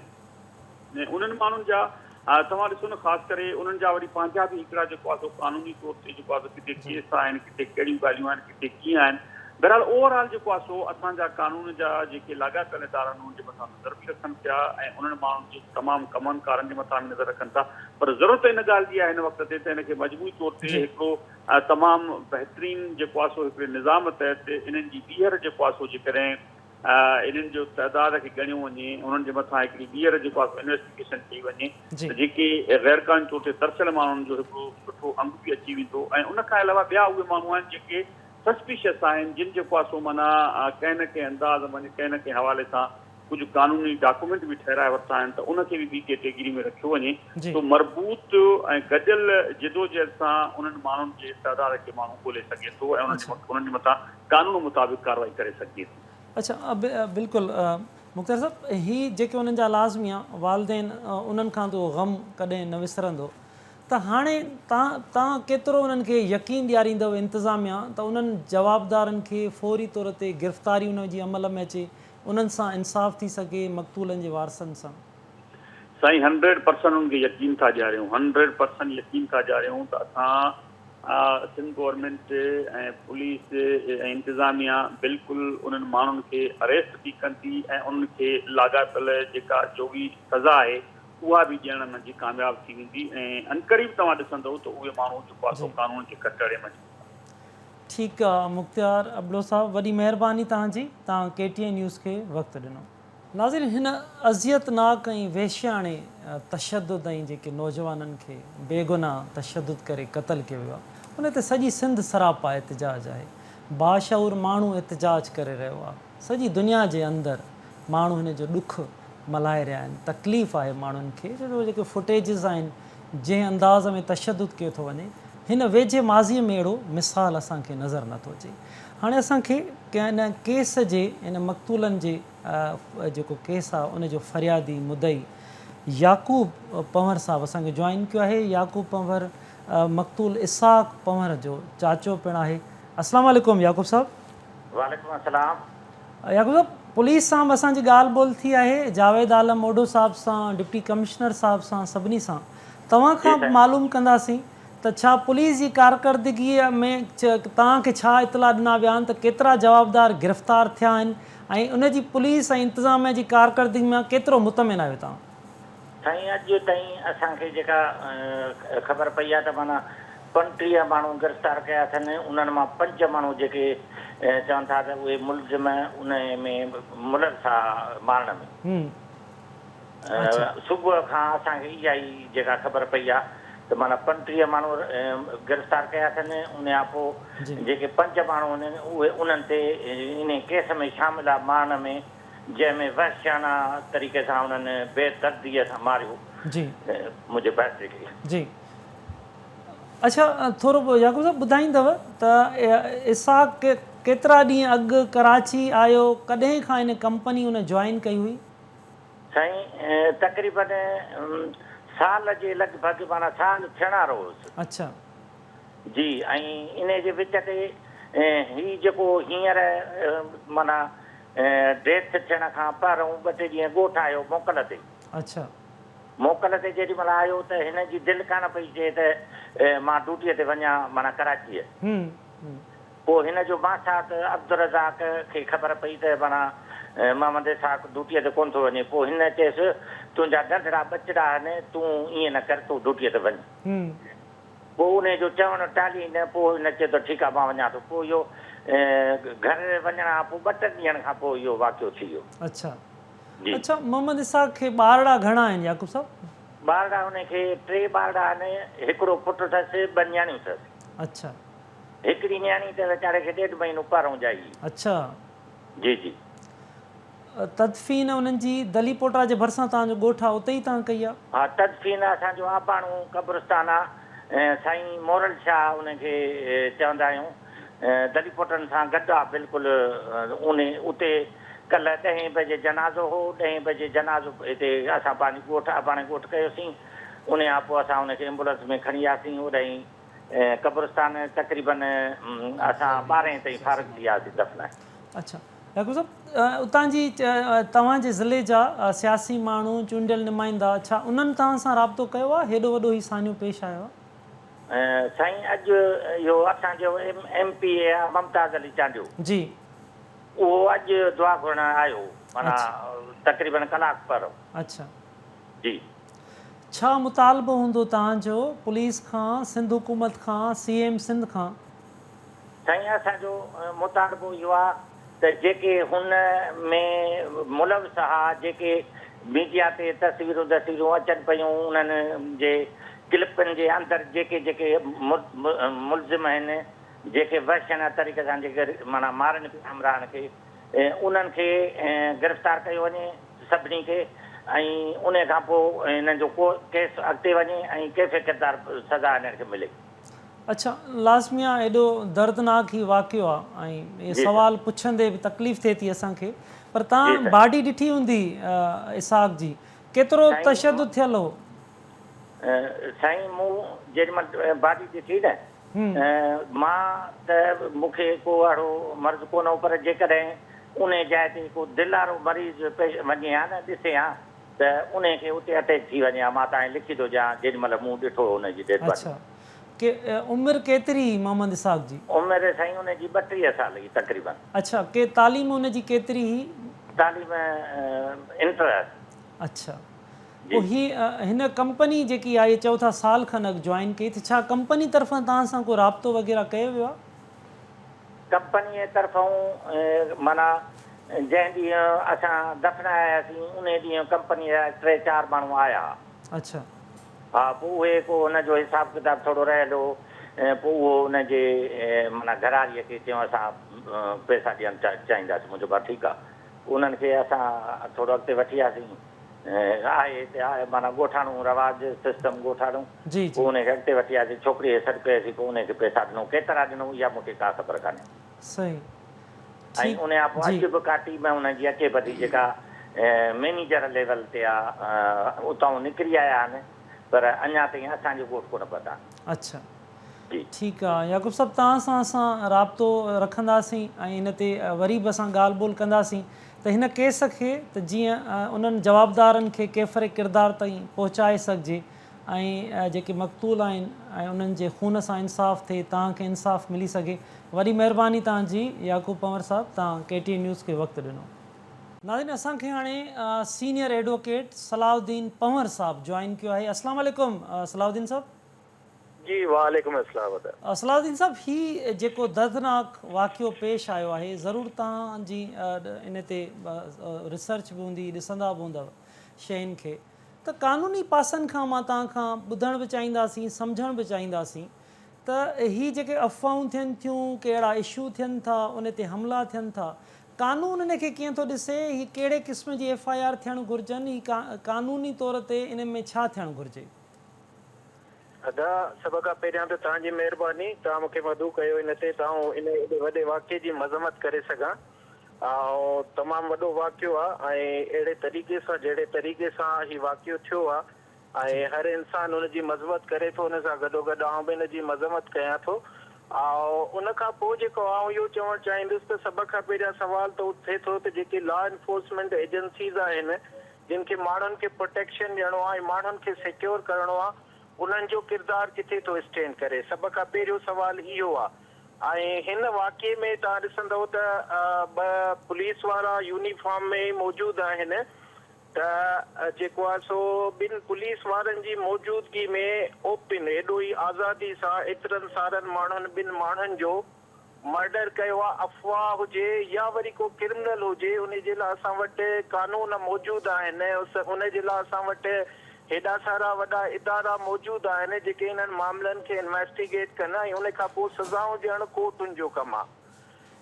उन्हनि माण्हुनि जा तव्हां ॾिसो न, ख़ासि करे उन्हनि जा वरी पंहिंजा बि हिकिड़ा जेको आहे सो क़ानूनी तौर ते जेको आहे किथे केस आहिनि, किथे कहिड़ियूं ॻाल्हियूं आहिनि, किथे कीअं आहिनि। बहरहाल ओवरऑल जेको आहे सो असांजा कानून जा जेके लाॻापियल इदारा आहिनि उन्हनि जे मथां नज़र बि रखनि पिया ऐं उन्हनि माण्हुनि जे तमामु कमनि कारनि जे मथां नज़र रखनि था। पर ज़रूरत इन ॻाल्हि जी आहे हिन वक़्त ते त हिनखे मजमूई तौर ते हिकिड़ो तमामु बहितरीन जेको आहे सो हिकिड़े निज़ाम तहत इन्हनि जी ॿीहर जेको आहे सो जेकॾहिं इन्हनि जो तइदाद खे ॻणियो वञे, उन्हनि जे मथां हिकिड़ी ॿीहर जेको आहे इन्वेस्टिगेशन कई वञे त जेके गैर क़ानूनी तौर ते तरसियल माण्हुनि जो हिकिड़ो सुठो अंग बि अची वेंदो ऐं उन खां अलावा ॿिया उहे माण्हू आहिनि जेके सस्पिशियस आहिनि, जिन जेको आहे सो माना कंहिं न कंहिं अंदाज़ माने कंहिं न कंहिं हवाले सां कुझु कानूनी डॉक्यूमेंट बि ठहिराए वरिता आहिनि त उनखे बि ॿी कैटेगरी में रखियो वञे तो मरबूत ऐं गॾियल जिदोजहद सां उन्हनि माण्हुनि जे तइदाद खे माण्हू ॻोल्हे सघे थो ऐं उन्हनि जे मथां कानून मुताबिक़ कार्रवाई करे सघिजे थी। अच्छा, बिल्कुलु मुख़्तार साहब, ही जेके उन्हनि जा लाज़मी आहे वालदेन उन्हनि खां तो ग़म कॾहिं न विसरंदो, त हाणे तव्हां केतिरो उन्हनि खे यकीन ॾियारींदव इंतिज़ामिया त उन्हनि जवाबदारनि खे फौरी तौर ते गिरफ़्तारी उन जी अमल में अचे, उन्हनि सां इंसाफ़ थी सघे मक़तूलनि जे वारसनि सां? साईं 100% उनखे यकीन था ॾियारियूं, 100% यकीन था ॾियारियूं त असां सिंध गवर्नमेंट ऐं पुलिस ऐं इंतिज़ामिया बिल्कुलु उन्हनि माण्हुनि खे अरेस्ट बि कंदी ऐं उन्हनि खे लाॻापियल जेका जो बि सज़ा आहे उहा बि ॾियण में जी कामयाबु थी वेंदी ऐं अनकरीब तव्हां ॾिसंदव त उहे माण्हू जेको आहे कानून जे कटड़े में। ठीकु आहे मुख़्तियार अबलो साहब, वॾी महिरबानी तव्हांजी, तव्हां KTN न्यूज़ खे वक़्तु ॾिनो। नाज़रीन, हिन अज़ियतनाक ऐं वेश्याणे तशदुद ऐं जेके नौजवाननि खे बेगुनाह तशदुद करे क़तल कयो वियो आहे उन ते सॼी सिंध सरापा एतिजाज आहे। बाशऊर माण्हू एतिजाज करे रहियो आहे। सॼी दुनिया जे अंदरि माण्हू हिन जो ॾुखु मल्हाए रहिया आहिनि, तकलीफ़ आहे माण्हुनि खे जो जेके फुटेजिस आहिनि जंहिं अंदाज़ में तशदुद कयो थो वञे, हिन वेझे माज़ीअ में अहिड़ो मिसाल असांखे नज़र नथो अचे। हाणे असांखे हिन केस जे हिन मक़तूलनि जे जेको केस आहे उनजो फ़रियादी मुदई याकूब पंवर साहब असांखे जॉइन कयो आहे। याकूब पंवर मक़तूल इसाक पंवर जो चाचो पिणु आहे। अस्सलाम वालेकुम याकूब साहब। वालेकुम अस्सलाम। याकूब साहब, पुलिस सां बि असांजी ॻाल्हि ॿोल थी आहे, जावेद आलम ओडो साहब सां, डिप्टी कमिश्नर साहब सां, सभिनी सां। तव्हां खां मालूम कंदासीं त छा पुलिस जी कारकर्दगीअ में तव्हांखे छा इतला ॾिना विया आहिनि त केतिरा जवाबदार गिरफ़्तार थिया आहिनि ऐं उनजी पुलिस ऐं इंतिज़ामिया जी कारकर्दगी में केतिरो मुतमिन आहियो तव्हां? साईं, अॼु ताईं असांखे जेका ख़बर पई आहे त माना 35 माण्हू गिरफ़्तार कया अथनि। उन्हनि मां 5 माण्हू जेके चवनि था त उहे मुलज़िम उन में मुलज़ था मारण में। सुबुह खां असांखे इहा ई जेका ख़बर पई आहे त माना 35 माण्हू गिरफ़्तार कया अथनि। उन खां पोइ जेके 5 माण्हू आहिनि उहे उन्हनि ते इन केस में शामिल आहे मारण में, जंहिंमें वहशियाना तरीक़े सां उन्हनि बेदर्दीअ सां मारियो मुंहिंजे बैटरी खे। जी, अच्छा, थोरो याकूब साहब ॿुधाईंदव त इसाक केतिरा ॾींहं अॻु कराची आयो, कॾहिं खां हिन कंपनी उन जॉइन कई हुई? साईं, तक़रीबन साल जे लॻभॻि माना साल थियण वारो हुउसि। अच्छा जी, ऐं इन जे विच ते हीउ जेको हींअर माना डेथ थियण खां पहिरियों 2-3 ॾींहं ॻोठु आयो मोकल ते। अच्छा, मोकल ते जेॾी महिल आयो त हिन जी दिलि कान पई चए त मां ड्यूटीअ ते वञा माना कराचीअ। पोइ हिन जो मासात अब्दुल रज़ाक खे ख़बर पई त माना मोहम्मद इसाक ड्यूटीअ ते कोन थो वञे। पोइ हिन चयसि तुंहिंजा नंढड़ा बचड़ा आहिनि, तूं ईअं न कर, तूं ड्यूटीअ ते वञ। पोइ उन जो चवणु टाली न, पोइ हिन चयो त ठीकु आहे मां वञा थो। पोइ इहो घर वञण खां पोइ 2-3 ॾींहंनि खां पोइ इहो वाक़ियो थी वियो। अच्छा अच्छा, मोहम्मद इसाक खे ॿारड़ा घणा आहिनि याकूब साहब? ॿारड़ा हुनखे 3 ॿारड़ा आहिनि, हिकिड़ो पुटु अथसि, 2 न्याणियूं अथसि। अच्छा, हिकिड़ी न्याणी त वीचारे खे 1.5 महीनो पहिरों ॼाई। अच्छा जी जी। तदफ़ीन उन्हनि जी दली पोटा जे भरिसां तव्हांजो ॻोठु आहे, उते ई तव्हां कई आहे? हा, तदफ़ीन असांजो आबाणू कब्रिस्तान आहे। साईं मोरल शाह उनखे चवंदा आहियूं, दली पोटनि सां गॾु आहे बिल्कुलु। उते कल्ह 10 बजे जनाज़ो हो, 10 बजे जनाज़ो हिते असां पंहिंजी आबाणे ॻोठु कयोसीं। उन खां पोइ असां उनखे एम्बुलेंस में खणी वियासीं होॾां कब्रिस्तान। तक़रीबन असां 12 ताईं फारग थी वियासीं दफ़नाए। अच्छा याकूब साहब, उतां जी तव्हांजे ज़िले जा सियासी माण्हू, चूंडियल नुमाइंदा, छा उन्हनि तव्हां सां राब्तो कयो आहे? हेॾो वॾो ही सान्यो पेश आयो आहे? साईं अॼु इहो असांजो MP आहे ममताज़ अली चांडियो जी उहो अॼु दुआ घुरण आयो माना तक़रीबन कलाक पर अच्छा जी छा मुतालबो हूंदो तव्हांजो पुलिस खां सिंध हुकूमत खां CM सिंध खां साईं असांजो मुतालबो इहो आहे त जेके हुन में मुलविस हुआ जेके मीडिया ते तस्वीरूं अचनि पियूं उन्हनि जे क्लिपनि जे अंदरि जेके जेके मुलज़िम आहिनि जेके वहशना तरीक़े सां जेके माना मारनि पिया हमराहनि खे उन्हनि खे गिरफ़्तार कयो वञे सभिनी खे ऐं उन खां पोइ हिननि जो को केस अॻिते वञे ऐं कैफ़े किरदार सज़ा हिननि खे मिले अच्छा लाज़मी आहे एॾो दर्दनाक ही वाक़ियो आहे ऐं इहे सवाल पुछंदे बि तकलीफ़ थिए थी असांखे पर तव्हां बॉडी ॾिठी हूंदी इसाक़ जी केतिरो तशदुद थियल हो साईं मूं जेॾीमहिल बॉडी ॾिठी न मां त मूंखे को अहिड़ो मर्ज़ कोन हो पर जेकॾहिं उन जाइ ते को दिलि वारो मरीज़ वञे हा न ॾिसे हा त उनखे उते अटैक थी वञे हा मां तव्हांखे लिखी थो ॾियां जेॾीमहिल मूं ॾिठो हुनजी डेड बॉडी के उमिरि केतिरी मोहम्मद इसाक़ जी उमिरि साईं हुनजी 32 साल जी तक़रीबन अच्छा के तालीम हुनजी केतिरी ही तालीम इंटर अच्छा पोइ ही हिन कंपनी जेकी आहे चओ था साल खनि अॻु जॉइन कई त छा कंपनी तरफ़ां तव्हां सां को राब्तो वग़ैरह कयो वियो आहे कंपनीअ तरफ़ां माना जंहिं ॾींहुं असां दफ़नायासीं उन ॾींहुं कंपनीअ जा 3-4 माण्हू आया अच्छा हा पोइ उहे को हुनजो हिसाबु किताबु थोरो रहियल हो पोइ उहो हुनजे माना घरारीअ खे चयूं असां पैसा ॾियणु चाहींदासीं मुंहिंजो भाउ ठीकु आहे उन्हनि खे असां थोरो अॻिते वठी वियासीं आहे हिते आहे माना ॻोठाणो रवाज सिस्टम ॻोठाणो पोइ उनखे अॻिते वठी वियासीं छोकिरीअ खे सॾु कयोसीं पोइ उनखे पैसा ॾिनो केतिरा ॾिनो इहा मूंखे का ख़बर कान्हे सही ऐं उन खां पोइ अॼु बि का टीम हुनजी अचे पई जेका मैनेजर लेवल ते आहे उतां निकिरी आया आहिनि पर अञा ताईं असांजो वोट कोन पता अच्छा ठीकु आहे याक़ूब साहब तव्हां सां असां राब्तो रखंदासीं ऐं हिन ते वरी बि असां ॻाल्हि ॿोल कंदासीं त हिन केस खे त जीअं उन्हनि जवाबदारनि खे कैफ़रे किरदार ताईं पहुचाए सघिजे ऐं जेके मक़तूल आहिनि ऐं उन्हनि जे खून सां इंसाफ़ थिए तव्हांखे इंसाफ़ मिली सघे वरी महिरबानी तव्हांजी याक़ूब पंवर साहब तव्हां KTN न्यूज़ खे वक़्तु ॾिनो नाज़रीन असांखे हाणे सीनियर एडवोकेट सलाउद्दीन पंवर साहब जॉइन कयो आहे अस्सलाम वालेकुम सलाउद्दीन साहब जी वालेकुम अस्सलाम सलाउद्दीन साहब ही जेको दर्दनाक वाक़ियो पेश आयो आहे ज़रूरु तव्हांजी इन ते रिसर्च बि हूंदी ॾिसंदा बि हूंदव शयुनि खे त क़ानूनी पासनि खां मां तव्हां खां ॿुधण बि चाहींदासीं सम्झण बि चाहींदासीं त ही जेके अफ़वाहूं थियनि थियूं कहिड़ा इशू थियनि था उन ते हमला थियनि था कानून इन खे कीअं थो ॾिसे ही कहिड़े क़िस्म जी FIR थियणु घुरिजनि ही क़ानूनी तौर ते इन में छा थियणु घुरिजे अदा सभ खां पहिरियां त तव्हांजी महिरबानी तव्हां मूंखे मदू कयो इन ते तव्हां इन एॾे वॾे वाक़े जी मज़म्मत करे सघां ऐं तमामु वॾो वाक़ियो आहे ऐं अहिड़े तरीक़े सां जहिड़े तरीक़े सां ही वाक़ियो थियो आहे ऐं हर इंसानु हुनजी मज़म्मत करे थो हुन सां गॾोगॾु आउं बि हिनजी मज़म्मत कयां थो ऐं उन खां पोइ जेको आउं इहो चवणु चाहींदुसि त सभ खां पहिरियां सुवाल त थिए थो त जेके लॉ एनफोर्समेंट एजेंसीज़ आहिनि जिन खे माण्हुनि खे प्रोटेक्शन ॾियणो आहे ऐं माण्हुनि खे सिक्योर करिणो आहे उन्हनि जो किरदारु किथे थो स्टैंड करे सभ खां पहिरियों सुवाल इहो आहे ऐं हिन वाक़े में तव्हां ॾिसंदव त ॿ पुलिस वारा यूनिफॉर्म में मौजूदु आहिनि त जेको आहे सो ॿिनि पुलिस वारनि जी मौजूदगी में ओपन एॾो ई आज़ादी सां एतिरनि सारनि माण्हुनि ॿिनि माण्हुनि जो मर्डर कयो आहे अफ़वाह हुजे या वरी को क्रिमिनल हुजे उन जे लाइ असां वटि कानून मौजूदु आहिनि उन जे लाइ असां वटि हेॾा सारा वॾा इदारा मौजूदु आहिनि जेके इन्हनि मामलनि खे इन्वेस्टिगेट कनि ऐं उन खां पोइ सज़ाऊं ॾियणु कोर्टुनि जो कमु आहे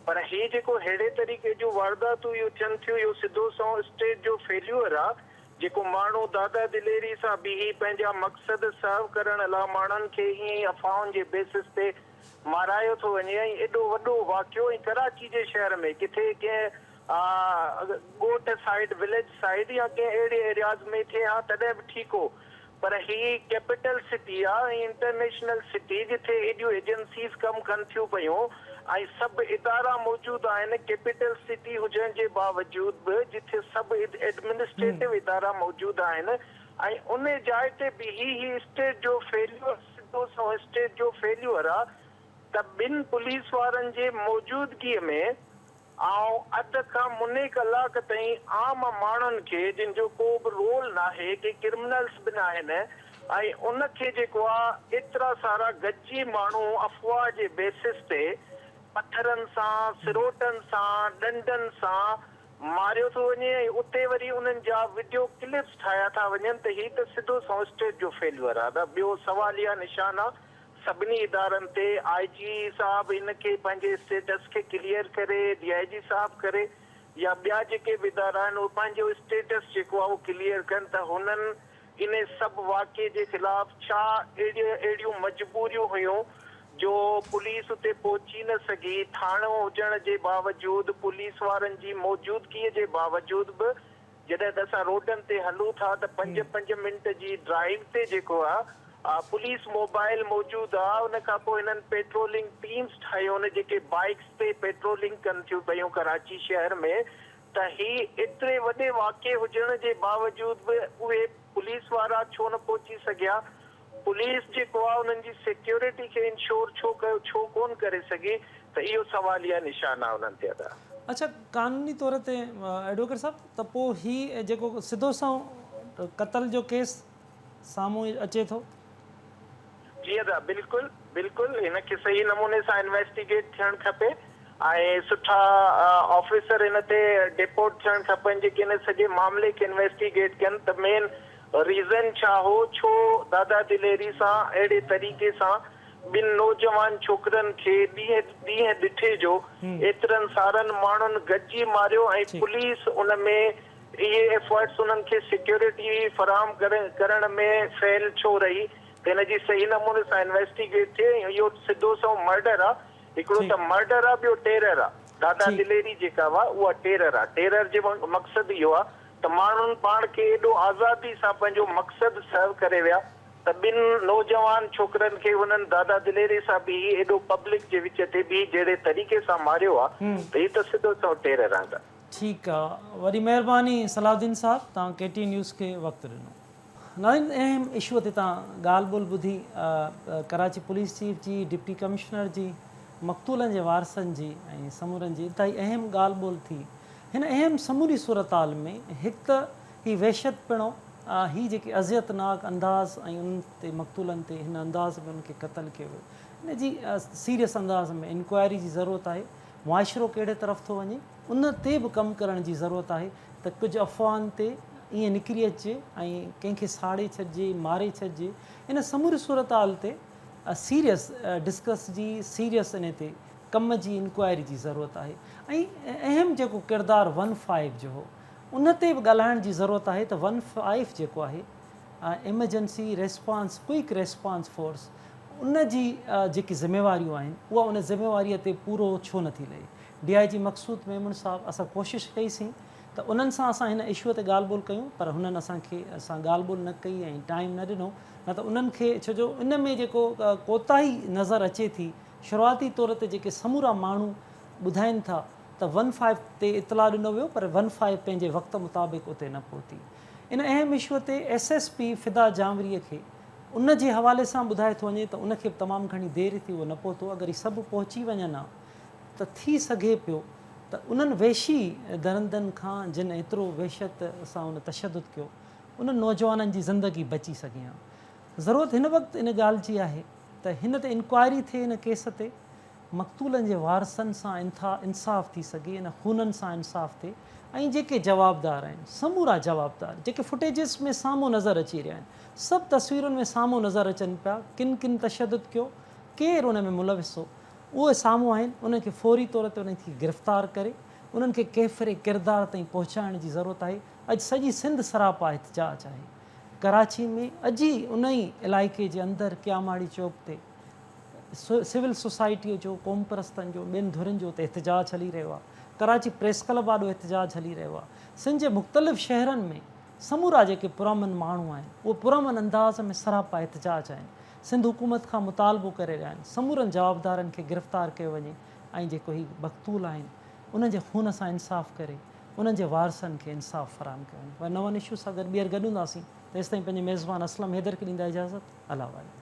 पर हीअ जेको अहिड़े तरीक़े जूं वारदातूं इहो थियनि थियूं इहो सिधो सो स्टेट जो फेल्यूअर आहे जेको माण्हू दादा दिलेरी सां बीही पंहिंजा मक़सद सर्व करण लाइ माण्हुनि खे ईअं ई अफ़वाहुनि जे बेसिस ते मारायो थो वञे ऐं एॾो वॾो वाक़ियो ऐं कराची जे शहर में किथे कंहिं ॻोठ साइड विलेज साइड या कंहिं अहिड़े एरियाज़ में थिए हा तॾहिं बि ठीकु हो पर ही कैपिटल सिटी आहे ऐं इंटरनेशनल सिटी जिथे एॾियूं एजेंसीज़ कमु कनि थियूं पियूं ऐं सभु इदारा मौजूदु आहिनि कैपिटल सिटी हुजण जे बावजूद बि जिथे सभु एडमिनिस्ट्रेटिव इदारा मौजूदु आहिनि ऐं उन जाइ ते बि ही स्टेट जो फेल्यूअर सिधो सो स्टेट जो फेल्यूअर आहे त ॿिनि पुलिस वारनि जे मौजूदगीअ में ऐं अधु खां मुने कलाक ताईं आम माण्हुनि खे जिन जो को बि रोल न आहे के क्रिमिनल्स बि न आहिनि ऐं उनखे जेको आहे एतिरा सारा गॾिजी माण्हू अफ़वाह जे बेसिस ते पथरनि सां सिरोटनि सां डंडनि सां मारियो थो वञे ऐं उते वरी उन्हनि जा वीडियो क्लिप्स ठाहिया था वञनि त हीअ त सिधो सो स्टेट जो फेल्यूअर आहे। त ॿियो सवालिया निशान आहे सभिनी इदारनि ते। IG साहब इनखे पंहिंजे स्टेटस खे क्लियर करे, DIG साहब करे या ॿिया जेके बि इदारा आहिनि उहे पंहिंजो स्टेटस जेको आहे उहो क्लियर कनि त हुननि इन सभु वाक़े जे ख़िलाफ़ छा अहिड़ियूं मजबूरियूं हुयूं जो पुलिस उते पहुची न सघी, थाणो हुजण जे बावजूदि पुलिस वारनि जी मौजूदगीअ जे बावजूदि बि जॾहिं त असां रोडनि ते हलूं था त 5-5 मिंट जी ड्राइव ते जेको आहे पुलिस मोबाइल मौजूदु आहे। उन खां पोइ हिननि पेट्रोलिंग टीम्स ठाहियूं आहिनि जेके बाइक्स ते पेट्रोलिंग कनि थियूं पयूं कराची शहर में। त ही एतिरे वॾे वाक़े हुजण जे बावजूदि बि उहे पुलिस वारा छो न पहुची सघिया? पुलिस जेको आहे उन्हनि जी सिक्योरिटी खे इंश्योर छो कयो, छो कोन करे सघी? त इहो सवालिया निशान आहे उन्हनि ते अदा। अच्छा, कानूनी तौर ते एडवोकेट साहब त पोइ ही जेको सिधो सो क़त्ल जो केस साम्हूं अचे थो? जी अदा, बिल्कुलु बिल्कुलु हिनखे सही नमूने सां इन्वेस्टिगेट थियणु खपे ऐं सुठा ऑफिसर हिन ते डिपोर्ट थियणु खपनि जेके हिन सॼे मामले खे इन्वेस्टिगेट कनि त मेन रीज़न छा हो, छो दादा दिलेरी सां अहिड़े तरीक़े सां ॿिनि नौजवान छोकिरनि खे ॾींहं ॾिठे जो एतिरनि सारनि माण्हुनि गॾिजी मारियो ऐं पुलिस उन में इहे एफर्ट्स उन्हनि खे सिक्योरिटी फराहम करण में फेल छो रही? त हिन जी सही नमूने सां इन्वेस्टिगेट थिए। इहो सिधो सो मर्डर आहे, हिकिड़ो त मर्डर आहे, ॿियो टेरर आहे। दादा दिलेरी जेका हुआ उहा टेरर आहे। टेरर जो मक़सदु इहो आहे त माण्हुनि पाण खे एॾो आज़ादी सां पंहिंजो मक़सदु सर्व करे विया त ॿिनि नौजवान छोकिरनि खे उन्हनि दादा दिलेरी सां बि एॾो पब्लिक जे विच ते बि जहिड़े तरीक़े सां मारियो आहे त हीअ त सिधो सो टेरर आहे। ठीकु आहे, वॾी महिरबानी सलाउद्दीन साहब, तव्हां KT न्यूज़ खे वक़्तु ॾिनो। नाज़रीन, अहम इशू ते तव्हां ॻाल्हि ॿोल्हि ॿुधी कराची पुलिस चीफ जी, डिप्टी कमिश्नर जी, मक़तूलनि जे वारसनि जी ऐं समूरनि जी इंतिहाई अहम ॻाल्हि ॿोल्हि थी। हिन अहम समूरी सूरताल में हिकु त ही वहशत पिणो, ही जेके अज़ियतनाक अंदाज़ ऐं उन्हनि ते मक़तूलनि ते हिन अंदाज़ में उनखे क़त्ल कयो वियो, हिन जी सीरियस अंदाज़ में इंक्वायरी जी ज़रूरत आहे। मुआशिरो कहिड़े तरफ़ थो वञे उन ते बि कमु करण जी ज़रूरत आहे त कुझु अफ़वाहनि ते ईअं निकिरी अचे ऐं कंहिंखे साड़े छॾिजे, मारे छॾिजे। इन समूरी सूरताल ते serious discuss ji, serious in ते कम जी इंक्वायरी जी ज़रूरत आहे। ऐं अहम जेको किरदारु 15 जो हो उन ते बि ॻाल्हाइण जी ज़रूरत आहे त 15 जेको आहे emergency response, quick response force, उन जी जेकी ज़िम्मेवारियूं आहिनि उहा उन ज़िम्मेवारीअ ते पूरो छो नथी लहे? DIG मक़सूद मेमन साहब, असां कोशिशि कईसीं त उन्हनि सां असां हिन इशूअ ते ॻाल्हि ॿोल्हि कयूं, पर हुननि असां ॻाल्हि ॿोल्हि न कई ऐं टाइम न ॾिनो। न त उन्हनि खे छो जो इन में जेको कोताही नज़र अचे थी, शुरूआती तौर ते जेके समूरा माण्हू ॿुधाइनि था त 15 ते इतला ॾिनो वियो, पर 15 पंहिंजे वक़्त मुताबिक़ उते न पहुती। इन अहम इशूअ ते SSP फिदा जामरीअ खे उन जे हवाले सां ॿुधाए थो वञे त उनखे बि तमामु घणी देरि थी, उहो न पहुतो। अगरि हीअ सभु पहुची वञनि हा त थी सघे पियो त उन्हनि वेशी दरंदनि खां जिन एतिरो वहशत सां उन तशदुद कयो, उन्हनि नौजवाननि जी ज़िंदगी बची सघे हा। ज़रूरत हिन वक़्तु इन ॻाल्हि जी आहे त हिन ते इंक्वायरी थिए, हिन केस ते मक़तूलनि जे वारसनि सां इंसाफ़ थी सघे, इन खूननि सां इंसाफ़ थिए ऐं जेके जवाबदार आहिनि, समूरा जवाबदार जेके फुटेजिस में साम्हूं नज़र अची रहिया आहिनि, सभु तस्वीरुनि में साम्हूं नज़र अचनि पिया, किन किन तशदुद कयो, केरु उन में मुलविस हो, उहे साम्हूं आहिनि। उनखे फौरी तौर ते उनखे गिरफ़्तार करे उन्हनि खे कैफ़रे किरदार ताईं पहुचाइण जी ज़रूरत आहे। अॼु सॼी सिंध सरापा एहतिजाज आहे। कराची में अॼु ई उन ई इलाइक़े जे अंदरि क्यामाड़ी चौक ते सिविल सोसाइटीअ जो, क़ौम परस्तनि जो, ॿियनि धुरियुनि जो उते एहतिजाज हली रहियो आहे। कराची प्रेस क्लब वाॾो एहतिजाज हली रहियो आहे। सिंध जे मुख़्तलिफ़ शहरनि में समूरा जेके पुरअमन माण्हू आहिनि उहे पुरअमन अंदाज़ में सरापा एहतिजाज आहिनि। सिंध हुकूमत खां मुतालबो करे रहिया आहिनि समूरनि जवाबदारनि खे गिरफ़्तार कयो वञे ऐं जेको ही मक़तूल आहिनि उन्हनि जे खून सां इंसाफ़ करे उन्हनि जे वारसनि खे इंसाफ़ फराहम कयो वञे। पर नवनि इशू सां गॾु ॿीहर गॾु हूंदासीं। तेसिताईं पंहिंजे मेज़बान असलम हैदर खे ॾींदा इजाज़त। अला वाले।